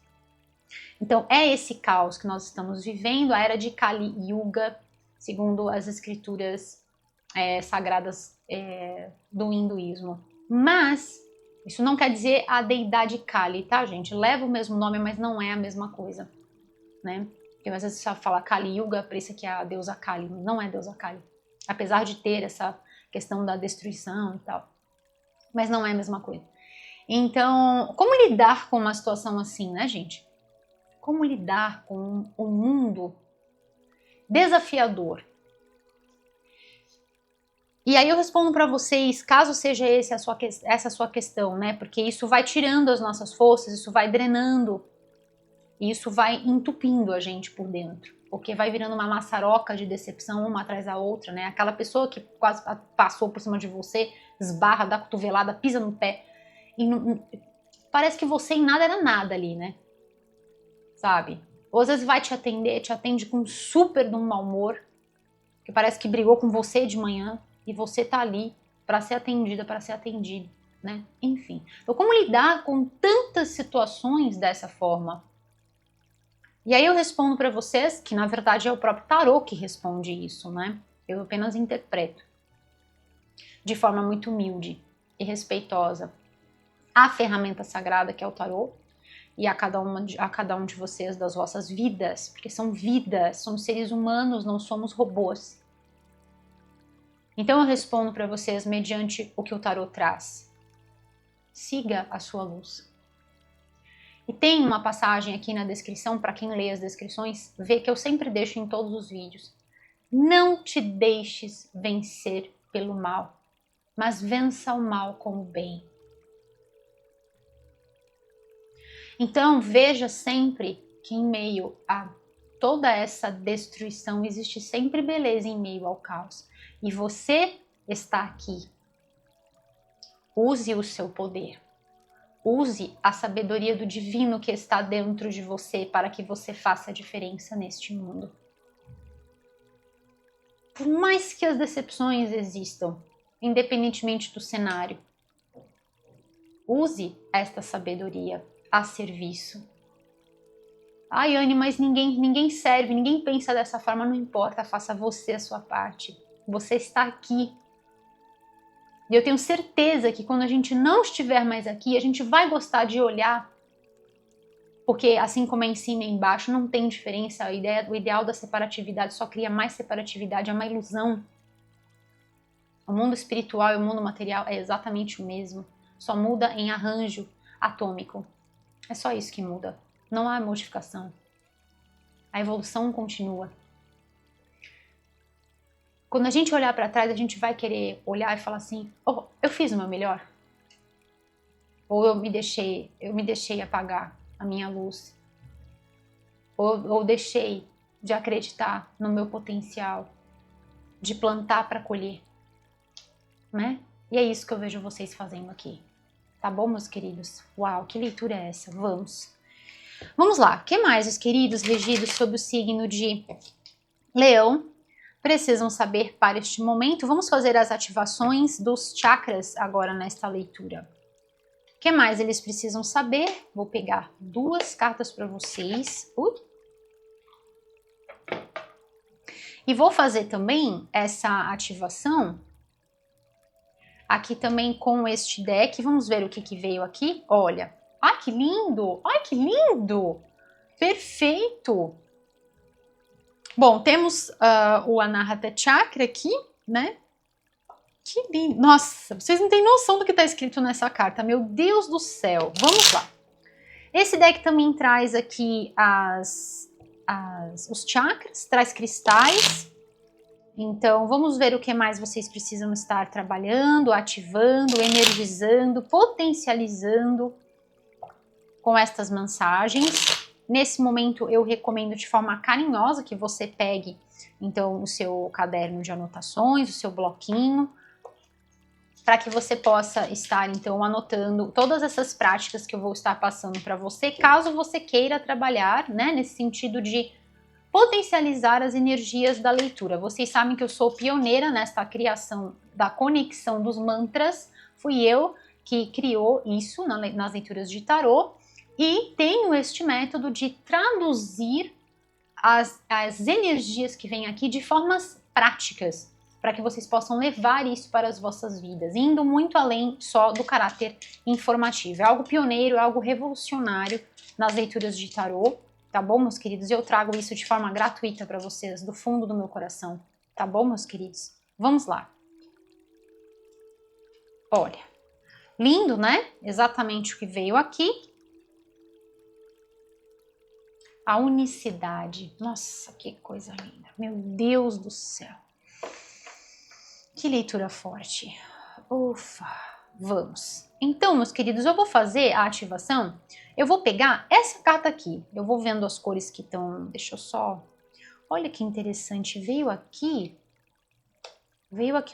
Então, é esse caos que nós estamos vivendo, a era de Kali Yuga, segundo as escrituras sagradas do hinduísmo. Mas, isso não quer dizer a deidade Kali, tá, gente? Leva o mesmo nome, mas não é a mesma coisa, né? Porque às vezes você fala Kali Yuga, parece que é a deusa Kali, não é a deusa Kali. Apesar de ter essa questão da destruição e tal. Mas não é a mesma coisa. Então, como lidar com uma situação assim, né, gente? Como lidar com um mundo desafiador? E aí eu respondo para vocês, caso seja essa a sua questão, né? Porque isso vai tirando as nossas forças, isso vai drenando, isso vai entupindo a gente por dentro. Porque vai virando uma maçaroca de decepção uma atrás da outra, né? Aquela pessoa que quase passou por cima de você, esbarra, dá cotovelada, pisa no pé. E parece que você em nada era nada ali, né? Sabe? Ou às vezes vai te atender, te atende com super de um mau humor, que parece que brigou com você de manhã, e você tá ali para ser atendida, para ser atendido, né? Enfim. Então, como lidar com tantas situações dessa forma? E aí eu respondo para vocês que, na verdade, é o próprio tarô que responde isso, né? Eu apenas interpreto. De forma muito humilde e respeitosa. A ferramenta sagrada que é o tarô, e a cada um de vocês das vossas vidas, porque são vidas, somos seres humanos, não somos robôs. Então eu respondo para vocês mediante o que o tarot traz. Siga a sua luz. E tem uma passagem aqui na descrição, para quem lê as descrições, vê que eu sempre deixo em todos os vídeos. Não te deixes vencer pelo mal, mas vença o mal com o bem. Então veja sempre que em meio a toda essa destruição existe sempre beleza em meio ao caos. E você está aqui. Use o seu poder. Use a sabedoria do divino que está dentro de você para que você faça a diferença neste mundo. Por mais que as decepções existam, independentemente do cenário, use esta sabedoria a serviço. Ai, Anne, mas ninguém serve, ninguém pensa dessa forma, não importa, faça você a sua parte. Você está aqui. E eu tenho certeza que quando a gente não estiver mais aqui, a gente vai gostar de olhar, porque assim como é em cima e embaixo, não tem diferença. O ideal da separatividade só cria mais separatividade, é uma ilusão. O mundo espiritual e o mundo material é exatamente o mesmo, só muda em arranjo atômico. É só isso que muda. Não há modificação. A evolução continua. Quando a gente olhar para trás, a gente vai querer olhar e falar assim: oh, eu fiz o meu melhor? Ou eu me deixei apagar a minha luz? Ou deixei de acreditar no meu potencial, de plantar para colher? Né? E é isso que eu vejo vocês fazendo aqui. Tá bom, meus queridos? Uau, que leitura é essa? Vamos lá. O que mais os queridos regidos sob o signo de Leão precisam saber para este momento? Vamos fazer as ativações dos chakras agora nesta leitura. O que mais eles precisam saber? Vou pegar 2 cartas para vocês. E vou fazer também essa ativação aqui também com este deck. Vamos ver o que veio aqui. Olha, ai que lindo! Ai que lindo! Perfeito! Bom, temos o Anahata Chakra aqui, né? Que lindo! Nossa, vocês não têm noção do que está escrito nessa carta. Meu Deus do céu! Vamos lá. Esse deck também traz aqui os chakras, traz cristais. Então, vamos ver o que mais vocês precisam estar trabalhando, ativando, energizando, potencializando com estas mensagens. Nesse momento, eu recomendo de forma carinhosa que você pegue, então, o seu caderno de anotações, o seu bloquinho, para que você possa estar, então, anotando todas essas práticas que eu vou estar passando para você, caso você queira trabalhar, né, nesse sentido de potencializar as energias da leitura. Vocês sabem que eu sou pioneira nesta criação da conexão dos mantras, fui eu que criou isso nas leituras de tarô, e tenho este método de traduzir as energias que vêm aqui de formas práticas, para que vocês possam levar isso para as vossas vidas, indo muito além só do caráter informativo. É algo pioneiro, é algo revolucionário nas leituras de tarô, tá bom, meus queridos? Eu trago isso de forma gratuita para vocês, do fundo do meu coração, tá bom, meus queridos? Vamos lá. Olha, lindo, né? Exatamente o que veio aqui. A unicidade. Nossa, que coisa linda. Meu Deus do céu. Que leitura forte. Ufa, vamos. Então, meus queridos, eu vou fazer a ativação. Eu vou pegar essa carta aqui. Eu vou vendo as cores que estão... Deixa eu só... Olha que interessante. Veio aqui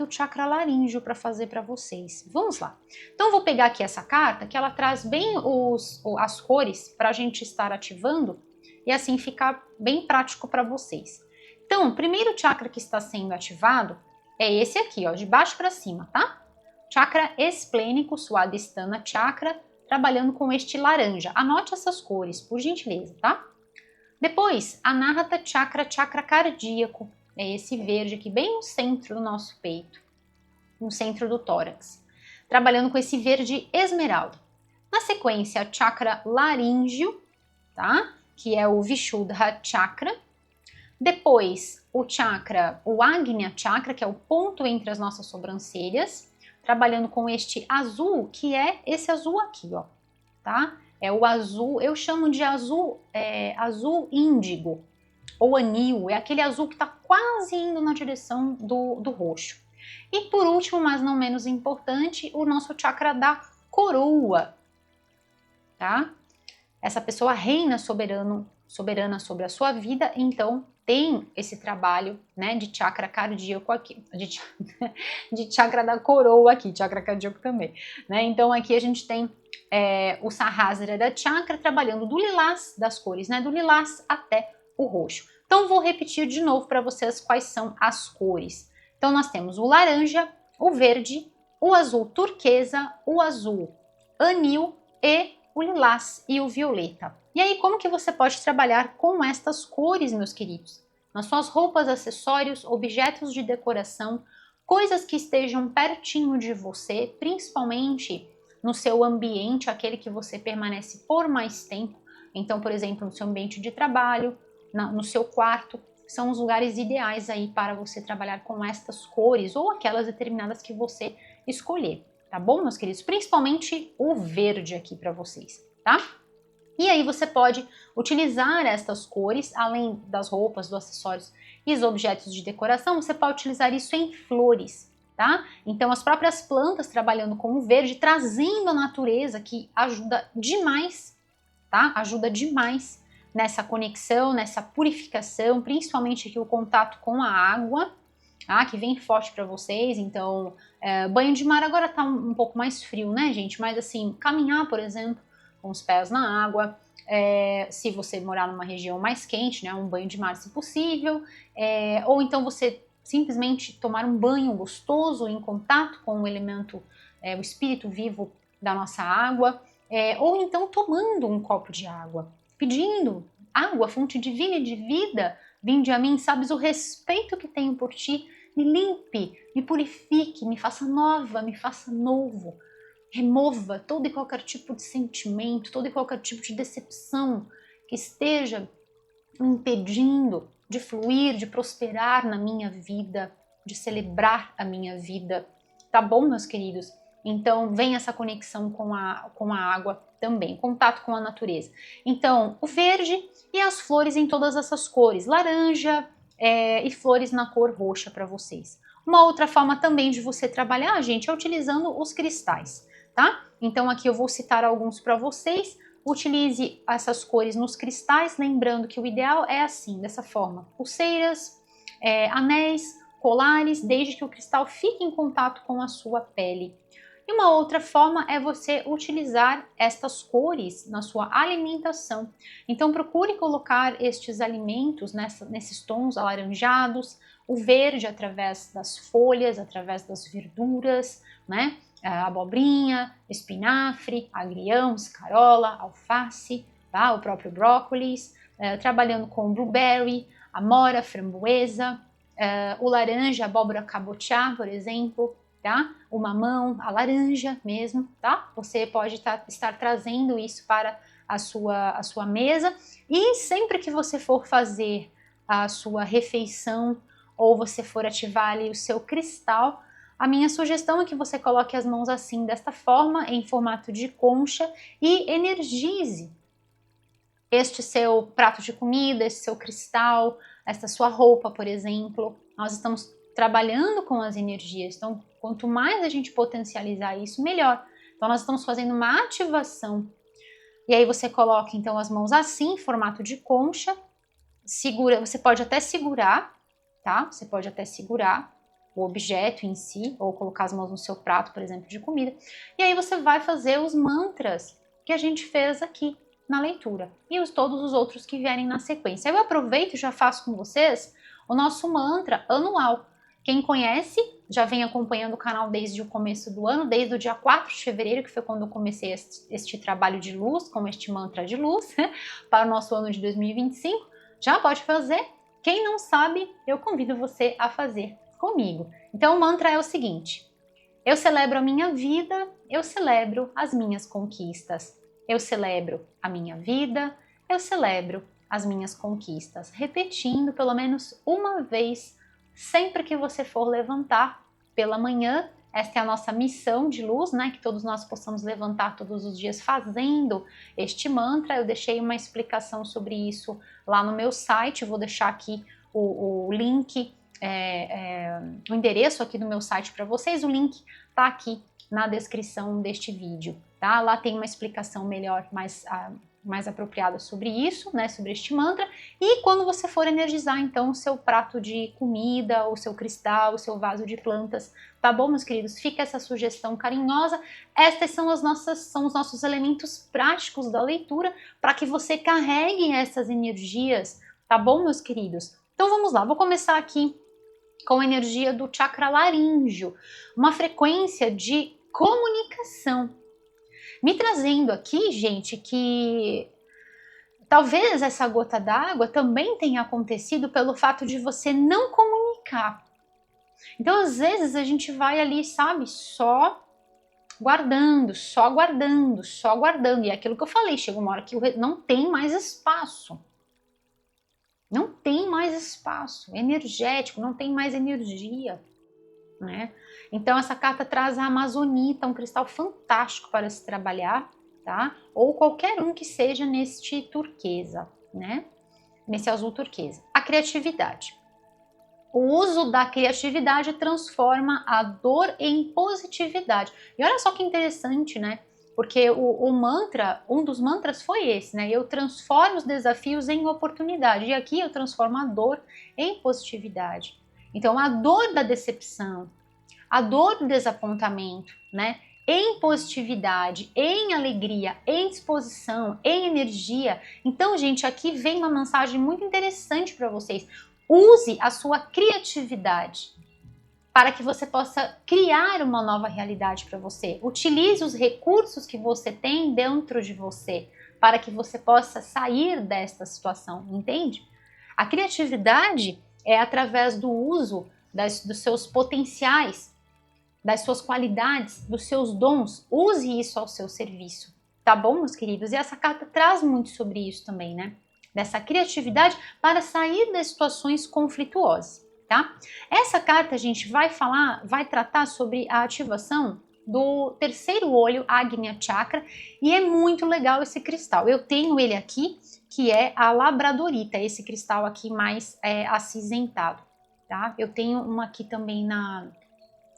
o chakra laríngeo para fazer para vocês. Vamos lá. Então, eu vou pegar aqui essa carta, que ela traz bem as cores para a gente estar ativando e assim ficar bem prático para vocês. Então, o primeiro chakra que está sendo ativado é esse aqui, ó, de baixo para cima, tá? Chakra esplênico, Swadhisthana Chakra, trabalhando com este laranja. Anote essas cores, por gentileza, tá? Depois, Anahata Chakra, chakra cardíaco. É esse verde aqui, bem no centro do nosso peito, no centro do tórax. Trabalhando com esse verde esmeralda. Na sequência, chakra laríngeo, tá? Que é o Vishuddha Chakra. Depois, o Agnya Chakra, que é o ponto entre as nossas sobrancelhas, trabalhando com este azul, que é esse azul aqui, ó, tá? É o azul, eu chamo de azul, azul índigo, ou anil, é aquele azul que tá quase indo na direção do roxo. E por último, mas não menos importante, o nosso chakra da coroa, tá? Essa pessoa reina soberana sobre a sua vida, então tem esse trabalho, né, de chakra cardíaco aqui, de chakra da coroa aqui, chakra cardíaco também, né? Então aqui a gente tem o Sahasrara Chakra trabalhando do lilás das cores, né, do lilás até o roxo. Então vou repetir de novo para vocês quais são as cores. Então nós temos o laranja, o verde, o azul turquesa, o azul anil e o lilás e o violeta. E aí, como que você pode trabalhar com estas cores, meus queridos? Nas suas roupas, acessórios, objetos de decoração, coisas que estejam pertinho de você, principalmente no seu ambiente, aquele que você permanece por mais tempo. Então, por exemplo, no seu ambiente de trabalho, no seu quarto, são os lugares ideais aí para você trabalhar com estas cores ou aquelas determinadas que você escolher. Tá bom, meus queridos? Principalmente o verde aqui para vocês, tá? E aí você pode utilizar estas cores, além das roupas, dos acessórios e os objetos de decoração, você pode utilizar isso em flores, tá? Então as próprias plantas trabalhando com o verde, trazendo a natureza, que ajuda demais, tá? Ajuda demais nessa conexão, nessa purificação, principalmente aqui o contato com a água, tá? Que vem forte para vocês. Então banho de mar agora tá um pouco mais frio, né, gente? Mas assim, caminhar, por exemplo, com os pés na água, se você morar numa região mais quente, né, um banho de mar se possível, ou então você simplesmente tomar um banho gostoso em contato com o elemento, o espírito vivo da nossa água, ou então tomando um copo de água, pedindo água, fonte divina e de vida, vinde a mim, sabes o respeito que tenho por ti, me limpe, me purifique, me faça nova, me faça novo, remova todo e qualquer tipo de sentimento, todo e qualquer tipo de decepção que esteja me impedindo de fluir, de prosperar na minha vida, de celebrar a minha vida. Tá bom, meus queridos? Então, vem essa conexão com a água também, contato com a natureza. Então, o verde e as flores em todas essas cores, laranja e flores na cor roxa para vocês. Uma outra forma também de você trabalhar, gente, é utilizando os cristais, tá? Então, aqui eu vou citar alguns para vocês. Utilize essas cores nos cristais, lembrando que o ideal é assim, dessa forma, pulseiras, anéis, colares, desde que o cristal fique em contato com a sua pele. E uma outra forma é você utilizar estas cores na sua alimentação. Então procure colocar estes alimentos nesses tons alaranjados, o verde através das folhas, através das verduras, né? A abobrinha, espinafre, agrião, escarola, alface, tá? O próprio brócolis, trabalhando com blueberry, amora, framboesa, o laranja, abóbora cabotiá, por exemplo, tá? O mamão, a laranja mesmo, tá? Você pode estar trazendo isso para a sua mesa, e sempre que você for fazer a sua refeição ou você for ativar ali o seu cristal, a minha sugestão é que você coloque as mãos assim, desta forma, em formato de concha, e energize este seu prato de comida, este seu cristal, esta sua roupa, por exemplo. Nós estamos trabalhando com as energias, então quanto mais a gente potencializar isso, melhor. Então nós estamos fazendo uma ativação. E aí você coloca então as mãos assim, em formato de concha, segura, você pode até segurar, tá? Você pode até segurar o objeto em si, ou colocar as mãos no seu prato, por exemplo, de comida. E aí você vai fazer os mantras que a gente fez aqui na leitura, e todos os outros que vierem na sequência. Eu aproveito e já faço com vocês o nosso mantra anual. Quem conhece, já vem acompanhando o canal desde o começo do ano, desde o dia 4 de fevereiro, que foi quando eu comecei este trabalho de luz, com este mantra de luz, para o nosso ano de 2025, já pode fazer. Quem não sabe, eu convido você a fazer comigo. Então o mantra é o seguinte: eu celebro a minha vida, eu celebro as minhas conquistas. Eu celebro a minha vida, eu celebro as minhas conquistas. Repetindo pelo menos uma vez, sempre que você for levantar pela manhã. Esta é a nossa missão de luz, né? Que todos nós possamos levantar todos os dias fazendo este mantra. Eu deixei uma explicação sobre isso lá no meu site, eu vou deixar aqui o link, o endereço aqui do meu site para vocês. O link tá aqui na descrição deste vídeo, tá? Lá tem uma explicação melhor, mais apropriada sobre isso, né? Sobre este mantra. E quando você for energizar, então, o seu prato de comida, o seu cristal, o seu vaso de plantas, tá bom, meus queridos? Fica essa sugestão carinhosa. Estes são os nossos elementos práticos da leitura para que você carregue essas energias, tá bom, meus queridos? Então vamos lá, vou começar aqui com a energia do chakra laríngeo, uma frequência de comunicação. Me trazendo aqui, gente, que talvez essa gota d'água também tenha acontecido pelo fato de você não comunicar. Então, às vezes, a gente vai ali, sabe, só guardando, só guardando, só guardando. E é aquilo que eu falei, chega uma hora que não tem mais espaço. Não tem mais espaço energético, não tem mais energia, né? Então essa carta traz a amazonita, um cristal fantástico para se trabalhar, tá? Ou qualquer um que seja neste turquesa, né? Nesse azul turquesa. A criatividade. O uso da criatividade transforma a dor em positividade. E olha só que interessante, né? Porque o mantra, um dos mantras foi esse, né? Eu transformo os desafios em oportunidade. E aqui eu transformo a dor em positividade. Então, a dor da decepção, a dor do desapontamento, né? Em positividade, em alegria, em disposição, em energia. Então, gente, aqui vem uma mensagem muito interessante para vocês. Use a sua criatividade. para que você possa criar uma nova realidade para você. Utilize os recursos que você tem dentro de você para que você possa sair desta situação, entende? A criatividade é através do uso dos seus potenciais, das suas qualidades, dos seus dons. Use isso ao seu serviço, tá bom, meus queridos? E essa carta traz muito sobre isso também, né? Dessa criatividade para sair das situações conflituosas. Tá? Essa carta a gente vai tratar sobre a ativação do terceiro olho, Agnya Chakra, e é muito legal esse cristal. Eu tenho ele aqui, que é a labradorita, esse cristal aqui mais acinzentado, tá? Eu tenho uma aqui também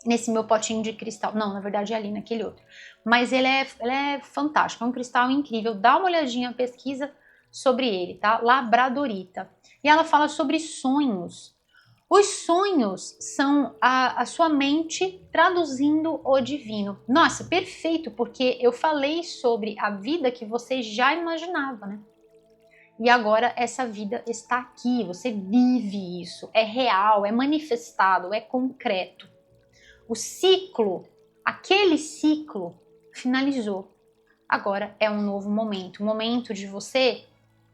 nesse meu potinho de cristal. Não, na verdade é ali naquele outro. Mas ele é fantástico, é um cristal incrível. Dá uma olhadinha, pesquisa sobre ele, tá? Labradorita. E ela fala sobre sonhos. Os sonhos são a sua mente traduzindo o divino. Nossa, perfeito, porque eu falei sobre a vida que você já imaginava, né? E agora essa vida está aqui, você vive isso, é real, é manifestado, é concreto. O ciclo, aquele ciclo finalizou. Agora é um novo momento, um momento de você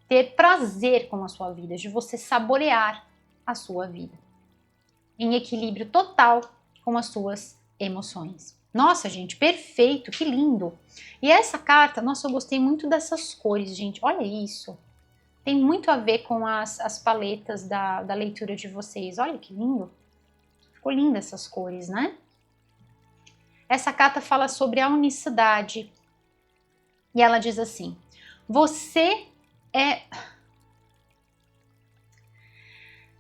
ter prazer com a sua vida, de você saborear a sua vida em equilíbrio total com as suas emoções. Nossa, gente, perfeito, que lindo! E essa carta, nossa, eu gostei muito dessas cores, gente, olha isso. Tem muito a ver com as paletas da leitura de vocês, olha que lindo. Ficou linda essas cores, né? Essa carta fala sobre a unicidade. E ela diz assim, você é...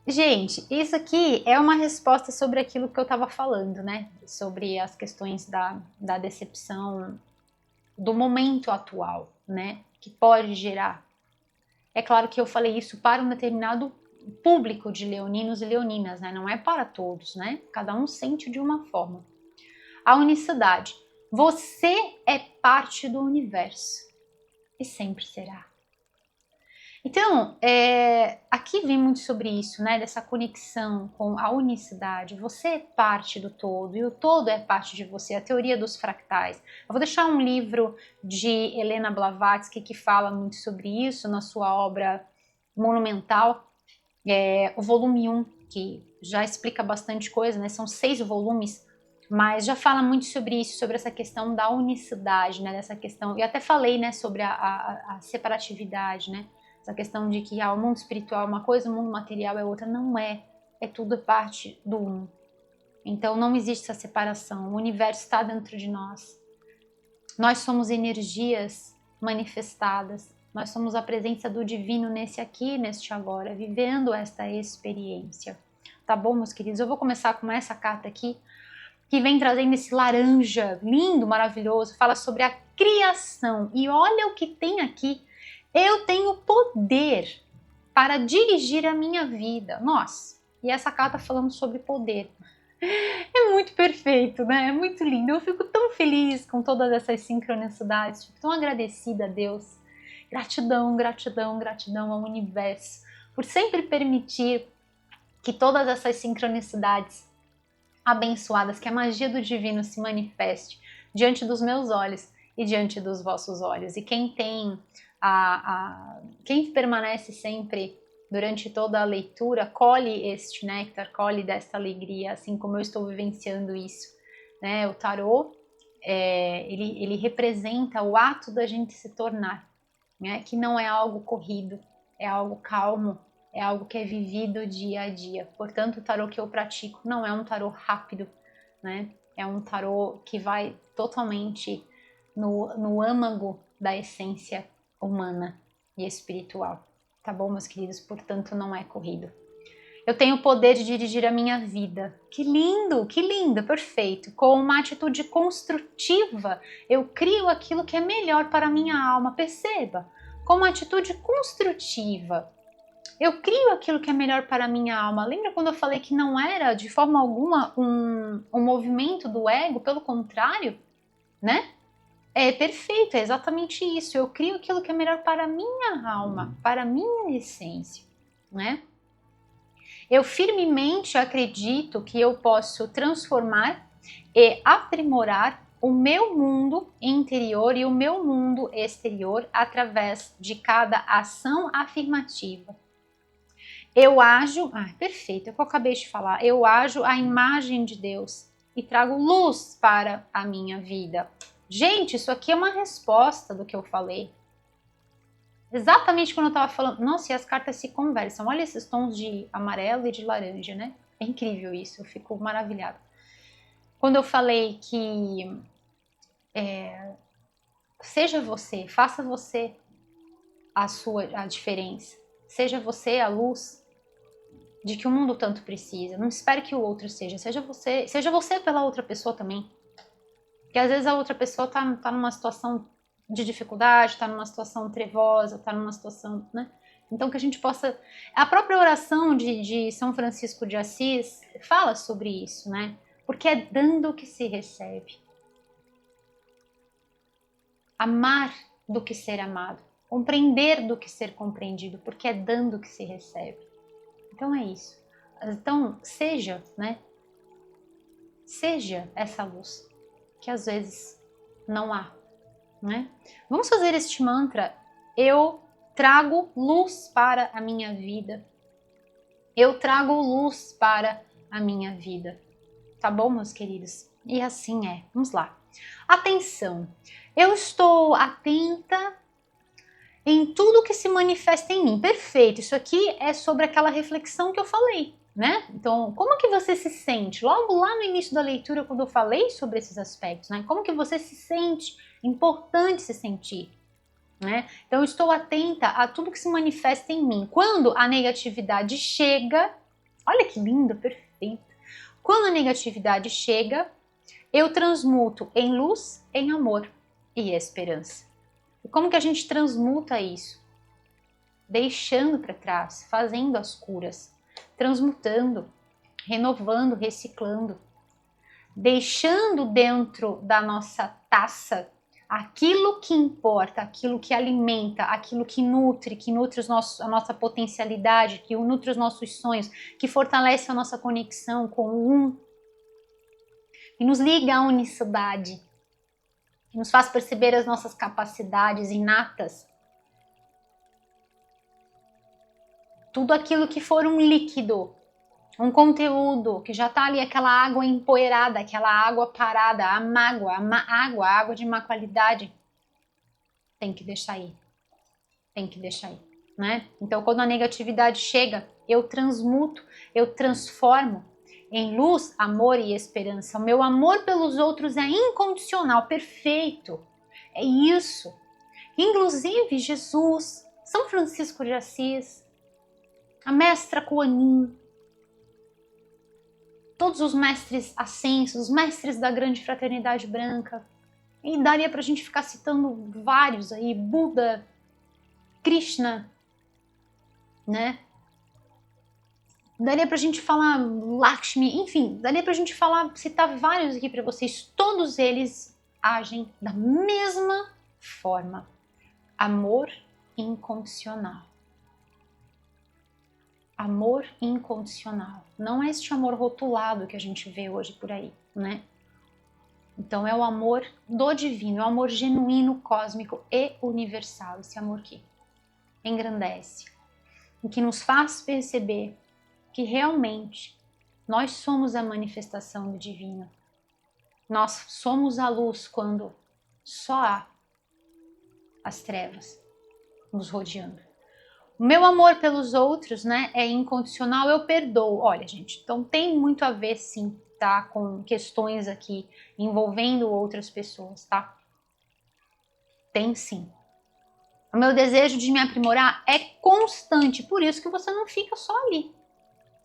Gente, isso aqui é uma resposta sobre aquilo que eu estava falando, né? Sobre as questões da decepção, do momento atual, né? Que pode gerar. É claro que eu falei isso para um determinado público de leoninos e leoninas, né? Não é para todos, né? Cada um sente de uma forma. A unicidade. Você é parte do universo e sempre será. Então, aqui vem muito sobre isso, né? Dessa conexão com a unicidade. Você é parte do todo e o todo é parte de você. A teoria dos fractais. Eu vou deixar um livro de Helena Blavatsky que fala muito sobre isso na sua obra monumental, o volume 1, que já explica bastante coisa, né? São 6 volumes, mas já fala muito sobre isso, sobre essa questão da unicidade, né? Dessa questão, e até falei, né, sobre a separatividade, né? Essa questão de que o mundo espiritual é uma coisa, o mundo material é outra. Não é. É tudo parte do um. Então não existe essa separação. O universo está dentro de nós. Nós somos energias manifestadas. Nós somos a presença do divino nesse aqui, neste agora, vivendo esta experiência. Tá bom, meus queridos? Eu vou começar com essa carta aqui, que vem trazendo esse laranja lindo, maravilhoso. Fala sobre a criação. E olha o que tem aqui. Eu tenho poder para dirigir a minha vida. Nossa, e essa carta falando sobre poder. É muito perfeito, né? É muito lindo. Eu fico tão feliz com todas essas sincronicidades. Fico tão agradecida a Deus. Gratidão, gratidão, gratidão ao universo por sempre permitir que todas essas sincronicidades abençoadas, que a magia do divino se manifeste diante dos meus olhos e diante dos vossos olhos. E quem tem quem permanece sempre durante toda a leitura, colhe este néctar, colhe desta alegria, assim como eu estou vivenciando isso, né? O tarô, ele representa o ato da gente se tornar, né? Que não é algo corrido, é algo calmo, é algo que é vivido dia a dia. Portanto, o tarô que eu pratico não é um tarô rápido, né? É um tarô que vai totalmente no âmago da essência humana e espiritual, tá bom, meus queridos? Portanto, não é corrido. Eu tenho o poder de dirigir a minha vida. Que lindo, perfeito. Com uma atitude construtiva, eu crio aquilo que é melhor para a minha alma. Perceba, com uma atitude construtiva, eu crio aquilo que é melhor para a minha alma. Lembra quando eu falei que não era de forma alguma um movimento do ego? Pelo contrário, né? É perfeito, é exatamente isso. Eu crio aquilo que é melhor para a minha alma, para a minha essência, né? Eu firmemente acredito que eu posso transformar e aprimorar o meu mundo interior e o meu mundo exterior através de cada ação afirmativa. Eu ajo, perfeito, é o que eu acabei de falar, eu ajo à imagem de Deus e trago luz para a minha vida. Gente, isso aqui é uma resposta do que eu falei. Exatamente quando eu estava falando, nossa, e as cartas se conversam, olha esses tons de amarelo e de laranja, né? É incrível isso, eu fico maravilhada. Quando eu falei que seja você, faça você a diferença, seja você a luz de que o mundo tanto precisa. Não espere que o outro seja você pela outra pessoa também. Porque às vezes a outra pessoa tá numa situação de dificuldade, tá numa situação trevosa, tá numa situação, né? Então que a gente possa... A própria oração de São Francisco de Assis fala sobre isso, né? Porque é dando que se recebe. Amar do que ser amado. Compreender do que ser compreendido, porque é dando que se recebe. Então é isso. Então seja, né? Seja essa luz que às vezes não há, né? Vamos fazer este mantra. Eu trago luz para a minha vida. Eu trago luz para a minha vida. Tá bom, meus queridos? E assim é. Vamos lá. Atenção. Eu estou atenta em tudo que se manifesta em mim. Perfeito. Isso aqui é sobre aquela reflexão que eu falei, né? Então, como que você se sente? Logo lá no início da leitura, quando eu falei sobre esses aspectos, né? Como que você se sente? Importante se sentir, né? Então, eu estou atenta a tudo que se manifesta em mim. Quando a negatividade chega, olha que lindo, perfeito. Quando a negatividade chega, eu transmuto em luz, em amor e esperança. E como que a gente transmuta isso? Deixando para trás, fazendo as curas, transmutando, renovando, reciclando, deixando dentro da nossa taça aquilo que importa, aquilo que alimenta, aquilo que nutre a nossa potencialidade, que nutre os nossos sonhos, que fortalece a nossa conexão com o um, que nos liga à unicidade, que nos faz perceber as nossas capacidades inatas. Tudo aquilo que for um líquido, um conteúdo que já está ali, aquela água empoeirada, aquela água parada, a mágoa, a água de má qualidade, tem que deixar aí. Tem que deixar aí, né? Então, quando a negatividade chega, eu transmuto, eu transformo em luz, amor e esperança. O meu amor pelos outros é incondicional, perfeito. É isso. Inclusive, Jesus, São Francisco de Assis, a mestra Kuan Yin, todos os mestres ascensos, os mestres da grande fraternidade branca, e daria pra gente ficar citando vários aí, Buda, Krishna, né? Daria pra gente falar Lakshmi, enfim, daria pra gente citar vários aqui pra vocês. Todos eles agem da mesma forma. Amor incondicional. Amor incondicional. Não é este amor rotulado que a gente vê hoje por aí, né? Então é o amor do divino, é o amor genuíno, cósmico e universal. Esse amor que engrandece, e que nos faz perceber que realmente nós somos a manifestação do divino. Nós somos a luz quando só há as trevas nos rodeando. O meu amor pelos outros, né, é incondicional, eu perdoo. Olha, gente, então tem muito a ver, sim, tá, com questões aqui envolvendo outras pessoas, tá? Tem sim. O meu desejo de me aprimorar é constante, por isso que você não fica só ali.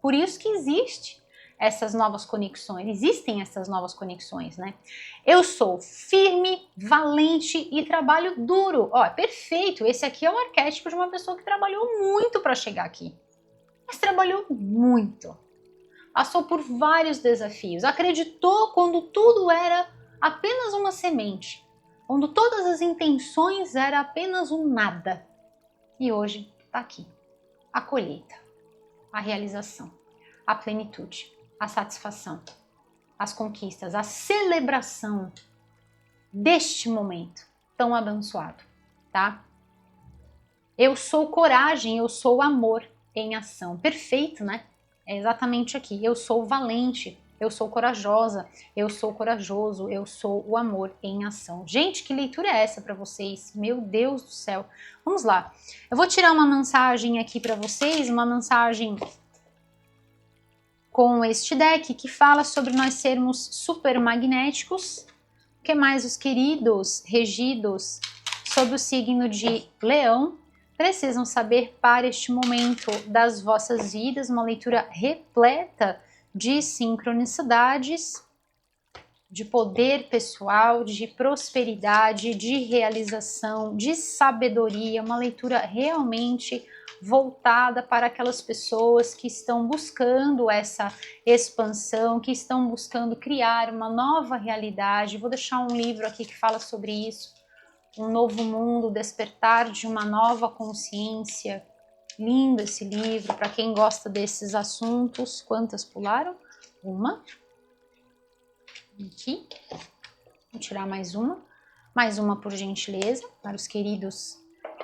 Por isso que existem essas novas conexões, né? Eu sou firme, valente e trabalho duro. Ó, perfeito, esse aqui é o arquétipo de uma pessoa que trabalhou muito para chegar aqui. Mas trabalhou muito. Passou por vários desafios, acreditou quando tudo era apenas uma semente, quando todas as intenções eram apenas um nada. E hoje está aqui, a colheita, a realização. a plenitude, a satisfação, as conquistas, a celebração deste momento tão abençoado, tá? Eu sou coragem, eu sou amor em ação. Perfeito, né? É exatamente aqui. Eu sou valente, eu sou corajosa, eu sou corajoso, eu sou o amor em ação. Gente, que leitura é essa para vocês? Meu Deus do céu. Vamos lá. Eu vou tirar uma mensagem aqui para vocês, uma mensagem com este deck que fala sobre nós sermos super magnéticos. O que mais, os queridos regidos sob o signo de Leão precisam saber para este momento das vossas vidas? Uma leitura repleta de sincronicidades, de poder pessoal, de prosperidade, de realização, de sabedoria, uma leitura realmente voltada para aquelas pessoas que estão buscando essa expansão, que estão buscando criar uma nova realidade. Vou deixar um livro aqui que fala sobre isso, Um Novo Mundo, Despertar de uma Nova Consciência. Lindo esse livro, para quem gosta desses assuntos. Quantas pularam? Uma. Aqui. Vou tirar mais uma. Mais uma, por gentileza, para os queridos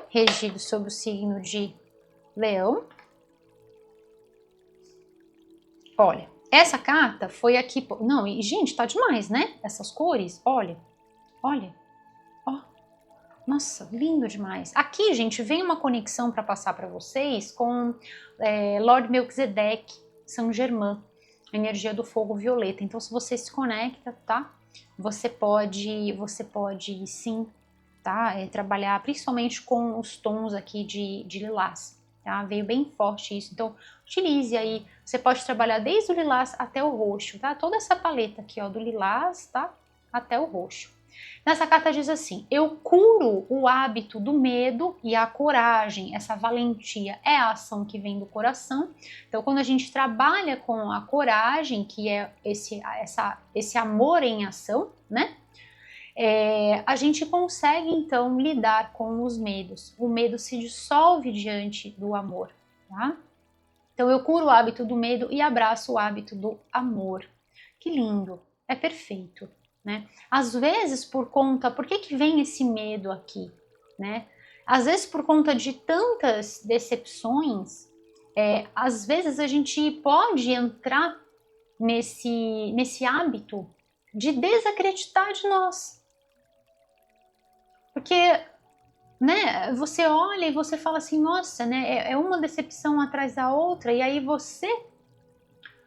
regidos sob o signo de Leão. Olha, essa carta foi aqui... Não, e gente, tá demais, né? Essas cores, olha. Olha. Ó. Nossa, lindo demais. Aqui, gente, vem uma conexão para passar para vocês com Lord Melquisedeque, Saint Germain, a energia do fogo violeta. Então, se você se conecta, tá? Você pode sim, tá? Trabalhar principalmente com os tons aqui de lilás, tá? Veio bem forte isso. Então, utilize aí. Você pode trabalhar desde o lilás até o roxo, tá? Toda essa paleta aqui, ó, do lilás, tá? Até o roxo. Nessa carta diz assim: eu curo o hábito do medo e a coragem. Essa valentia é a ação que vem do coração. Então, quando a gente trabalha com a coragem, que é esse amor em ação, né? A gente consegue então lidar com os medos. O medo se dissolve diante do amor, tá? Então, eu curo o hábito do medo e abraço o hábito do amor. Que lindo, é perfeito. Né? Às vezes por que vem esse medo aqui, né? Às vezes por conta de tantas decepções, às vezes a gente pode entrar nesse hábito de desacreditar de nós, porque, né? Você olha e você fala assim, nossa, né? É uma decepção atrás da outra, e aí você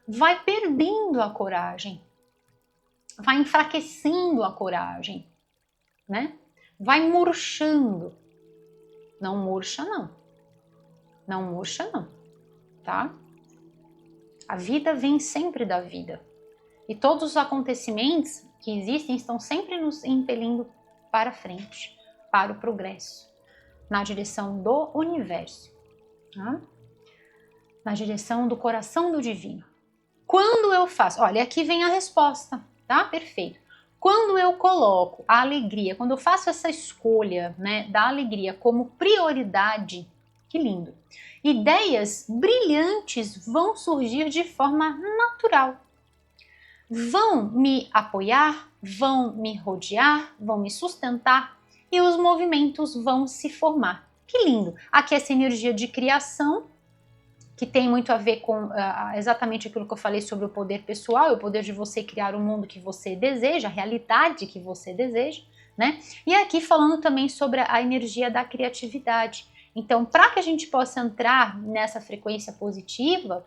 vai perdendo a coragem. Vai enfraquecendo a coragem, né? Vai murchando. Não murcha, não. Não murcha, não, tá? A vida vem sempre da vida. E todos os acontecimentos que existem estão sempre nos impelindo para frente, para o progresso, na direção do universo, tá? Na direção do coração do divino. Quando eu faço... Olha, aqui vem a resposta. Tá? Perfeito. Quando eu coloco a alegria, quando eu faço essa escolha, né, da alegria como prioridade, que lindo, ideias brilhantes vão surgir de forma natural. Vão me apoiar, vão me rodear, vão me sustentar e os movimentos vão se formar. Que lindo. Aqui essa energia de criação, que tem muito a ver com exatamente aquilo que eu falei sobre o poder pessoal, o poder de você criar o mundo que você deseja, a realidade que você deseja, né? E aqui falando também sobre a energia da criatividade. Então, para que a gente possa entrar nessa frequência positiva,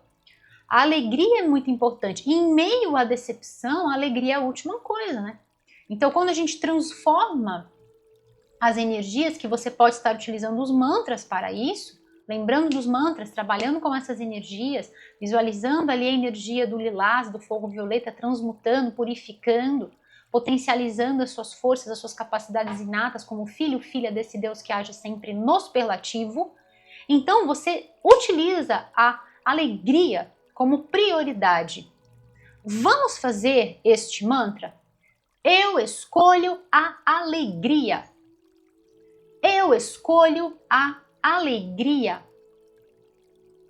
a alegria é muito importante. E em meio à decepção, a alegria é a última coisa, né? Então, quando a gente transforma as energias, que você pode estar utilizando os mantras para isso, lembrando dos mantras, trabalhando com essas energias, visualizando ali a energia do lilás, do fogo violeta, transmutando, purificando, potencializando as suas forças, as suas capacidades inatas como filho, filha desse Deus que age sempre no superlativo. Então você utiliza a alegria como prioridade. Vamos fazer este mantra? Eu escolho a alegria. Eu escolho a alegria.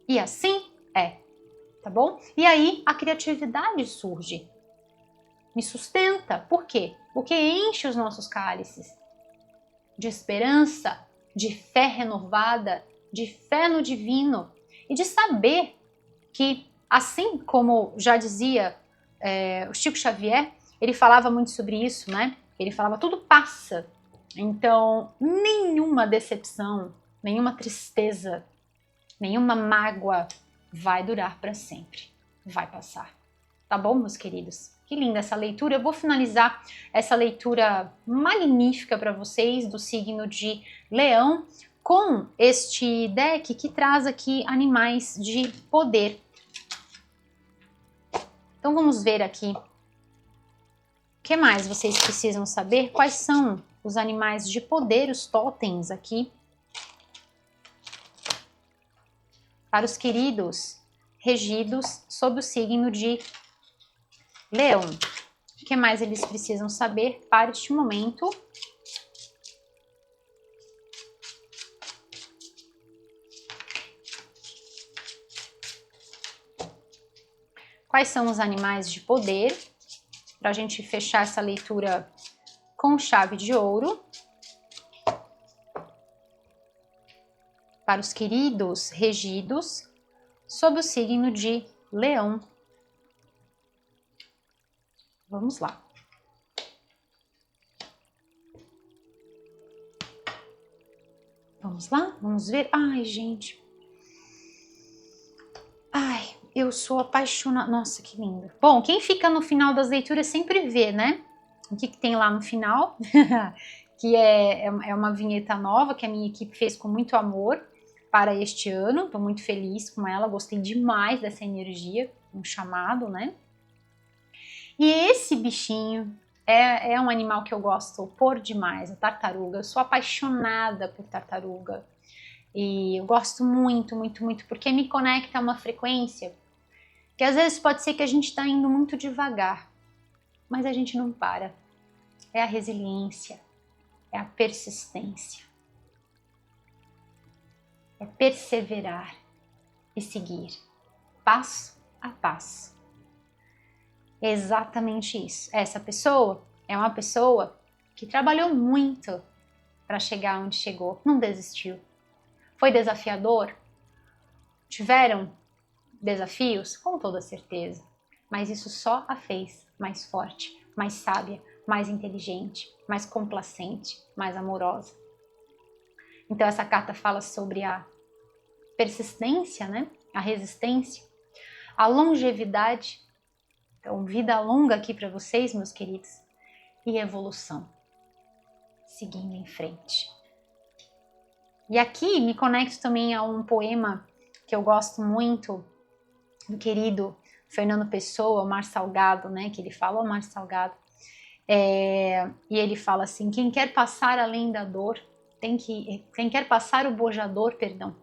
E assim é, tá bom? E aí a criatividade surge, me sustenta. Por quê? Porque enche os nossos cálices de esperança, de fé renovada, de fé no divino e de saber que, assim como já dizia o Chico Xavier, ele falava muito sobre isso, né? Ele falava, tudo passa. Então, nenhuma decepção, nenhuma tristeza, nenhuma mágoa vai durar para sempre. Vai passar. Tá bom, meus queridos? Que linda essa leitura. Eu vou finalizar essa leitura magnífica para vocês do signo de Leão com este deck que traz aqui animais de poder. Então vamos ver aqui. O que mais vocês precisam saber? Quais são os animais de poder, os totens aqui? Para os queridos regidos sob o signo de Leão. O que mais eles precisam saber para este momento? Quais são os animais de poder? Para a gente fechar essa leitura com chave de ouro. Para os queridos regidos sob o signo de Leão. Vamos lá. Vamos lá? Vamos ver? Ai, gente. Ai, eu sou apaixonada. Nossa, que lindo. Bom, quem fica no final das leituras sempre vê, né? O que tem lá no final. Que é uma vinheta nova que a minha equipe fez com muito amor para este ano. Estou muito feliz com ela. Gostei demais dessa energia. Um chamado, né? E esse bichinho é um animal que eu gosto por demais, a tartaruga. Eu sou apaixonada por tartaruga. E eu gosto muito, muito, muito, porque me conecta a uma frequência que às vezes pode ser que a gente está indo muito devagar, mas a gente não para. É a resiliência, é a persistência, é perseverar e seguir, passo a passo. É exatamente isso. Essa pessoa é uma pessoa que trabalhou muito para chegar onde chegou, não desistiu. Foi desafiador? Tiveram desafios? Com toda certeza. Mas isso só a fez mais forte, mais sábia, mais inteligente, mais complacente, mais amorosa. Então essa carta fala sobre a persistência, né? A resistência, a longevidade. Então, vida longa aqui para vocês, meus queridos, e evolução, seguindo em frente. E aqui me conecto também a um poema que eu gosto muito, do querido Fernando Pessoa, o Mar Salgado, né, que ele fala, o Mar Salgado, e ele fala assim, quem quer passar além da dor, quem quer passar o bojador, perdão,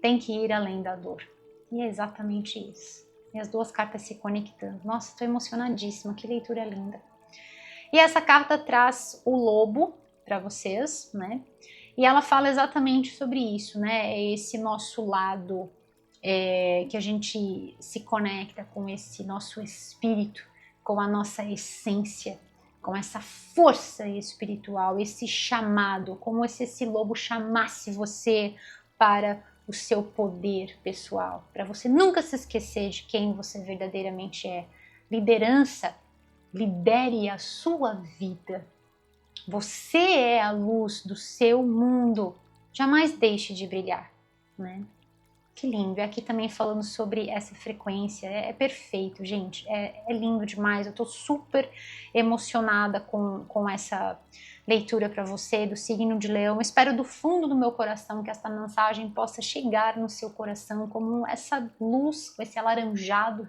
tem que ir além da dor. E é exatamente isso. E as duas cartas se conectando. Nossa, estou emocionadíssima, que leitura linda. E essa carta traz o lobo para vocês, né? E ela fala exatamente sobre isso, né? É esse nosso lado que a gente se conecta com esse nosso espírito, com a nossa essência, com essa força espiritual, esse chamado, como se esse lobo chamasse você para o seu poder pessoal, para você nunca se esquecer de quem você verdadeiramente é. Liderança, lidere a sua vida. Você é a luz do seu mundo. Jamais deixe de brilhar, né? Que lindo. E aqui também falando sobre essa frequência. É perfeito, gente. É lindo demais. Eu tô super emocionada com essa leitura para você do signo de Leão. Eu espero do fundo do meu coração que essa mensagem possa chegar no seu coração como essa luz, com esse alaranjado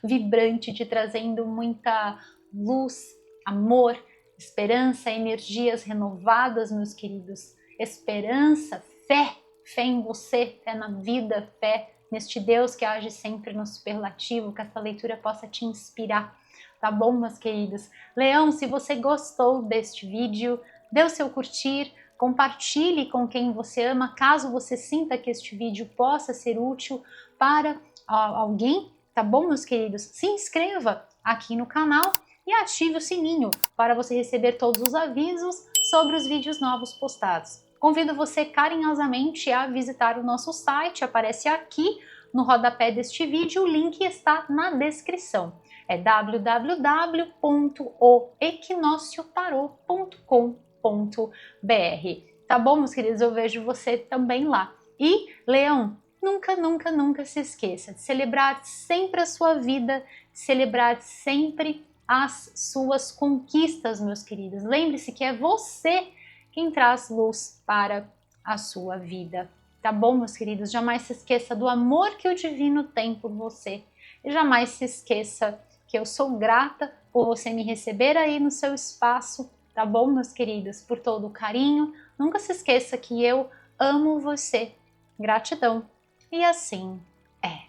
vibrante, te trazendo muita luz, amor, esperança, energias renovadas, meus queridos. Esperança, fé. Fé em você, fé na vida, fé neste Deus que age sempre no superlativo, que essa leitura possa te inspirar, tá bom, meus queridos? Leão, se você gostou deste vídeo, dê o seu curtir, compartilhe com quem você ama, caso você sinta que este vídeo possa ser útil para alguém, tá bom, meus queridos? Se inscreva aqui no canal e ative o sininho para você receber todos os avisos sobre os vídeos novos postados. Convido você carinhosamente a visitar o nosso site, aparece aqui no rodapé deste vídeo, o link está na descrição. É www.equinociotarot.com.br. Tá bom, meus queridos? Eu vejo você também lá. E, Leão, nunca, nunca, nunca se esqueça de celebrar sempre a sua vida, de celebrar sempre as suas conquistas, meus queridos. Lembre-se que é você quem traz luz para a sua vida. Tá bom, meus queridos? Jamais se esqueça do amor que o divino tem por você. E jamais se esqueça que eu sou grata por você me receber aí no seu espaço, tá bom, meus queridos? Por todo o carinho. Nunca se esqueça que eu amo você. Gratidão. E assim é.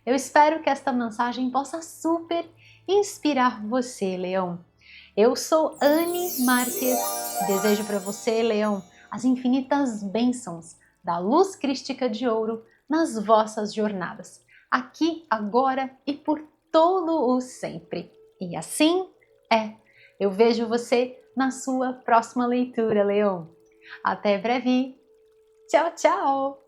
Eu espero que esta mensagem possa super inspirar você, Leão. Eu sou Anne Marques. Desejo para você, Leão, as infinitas bênçãos da luz crística de ouro nas vossas jornadas, aqui, agora e por todo o sempre. E assim é. Eu vejo você na sua próxima leitura, Leão. Até breve. Tchau, tchau!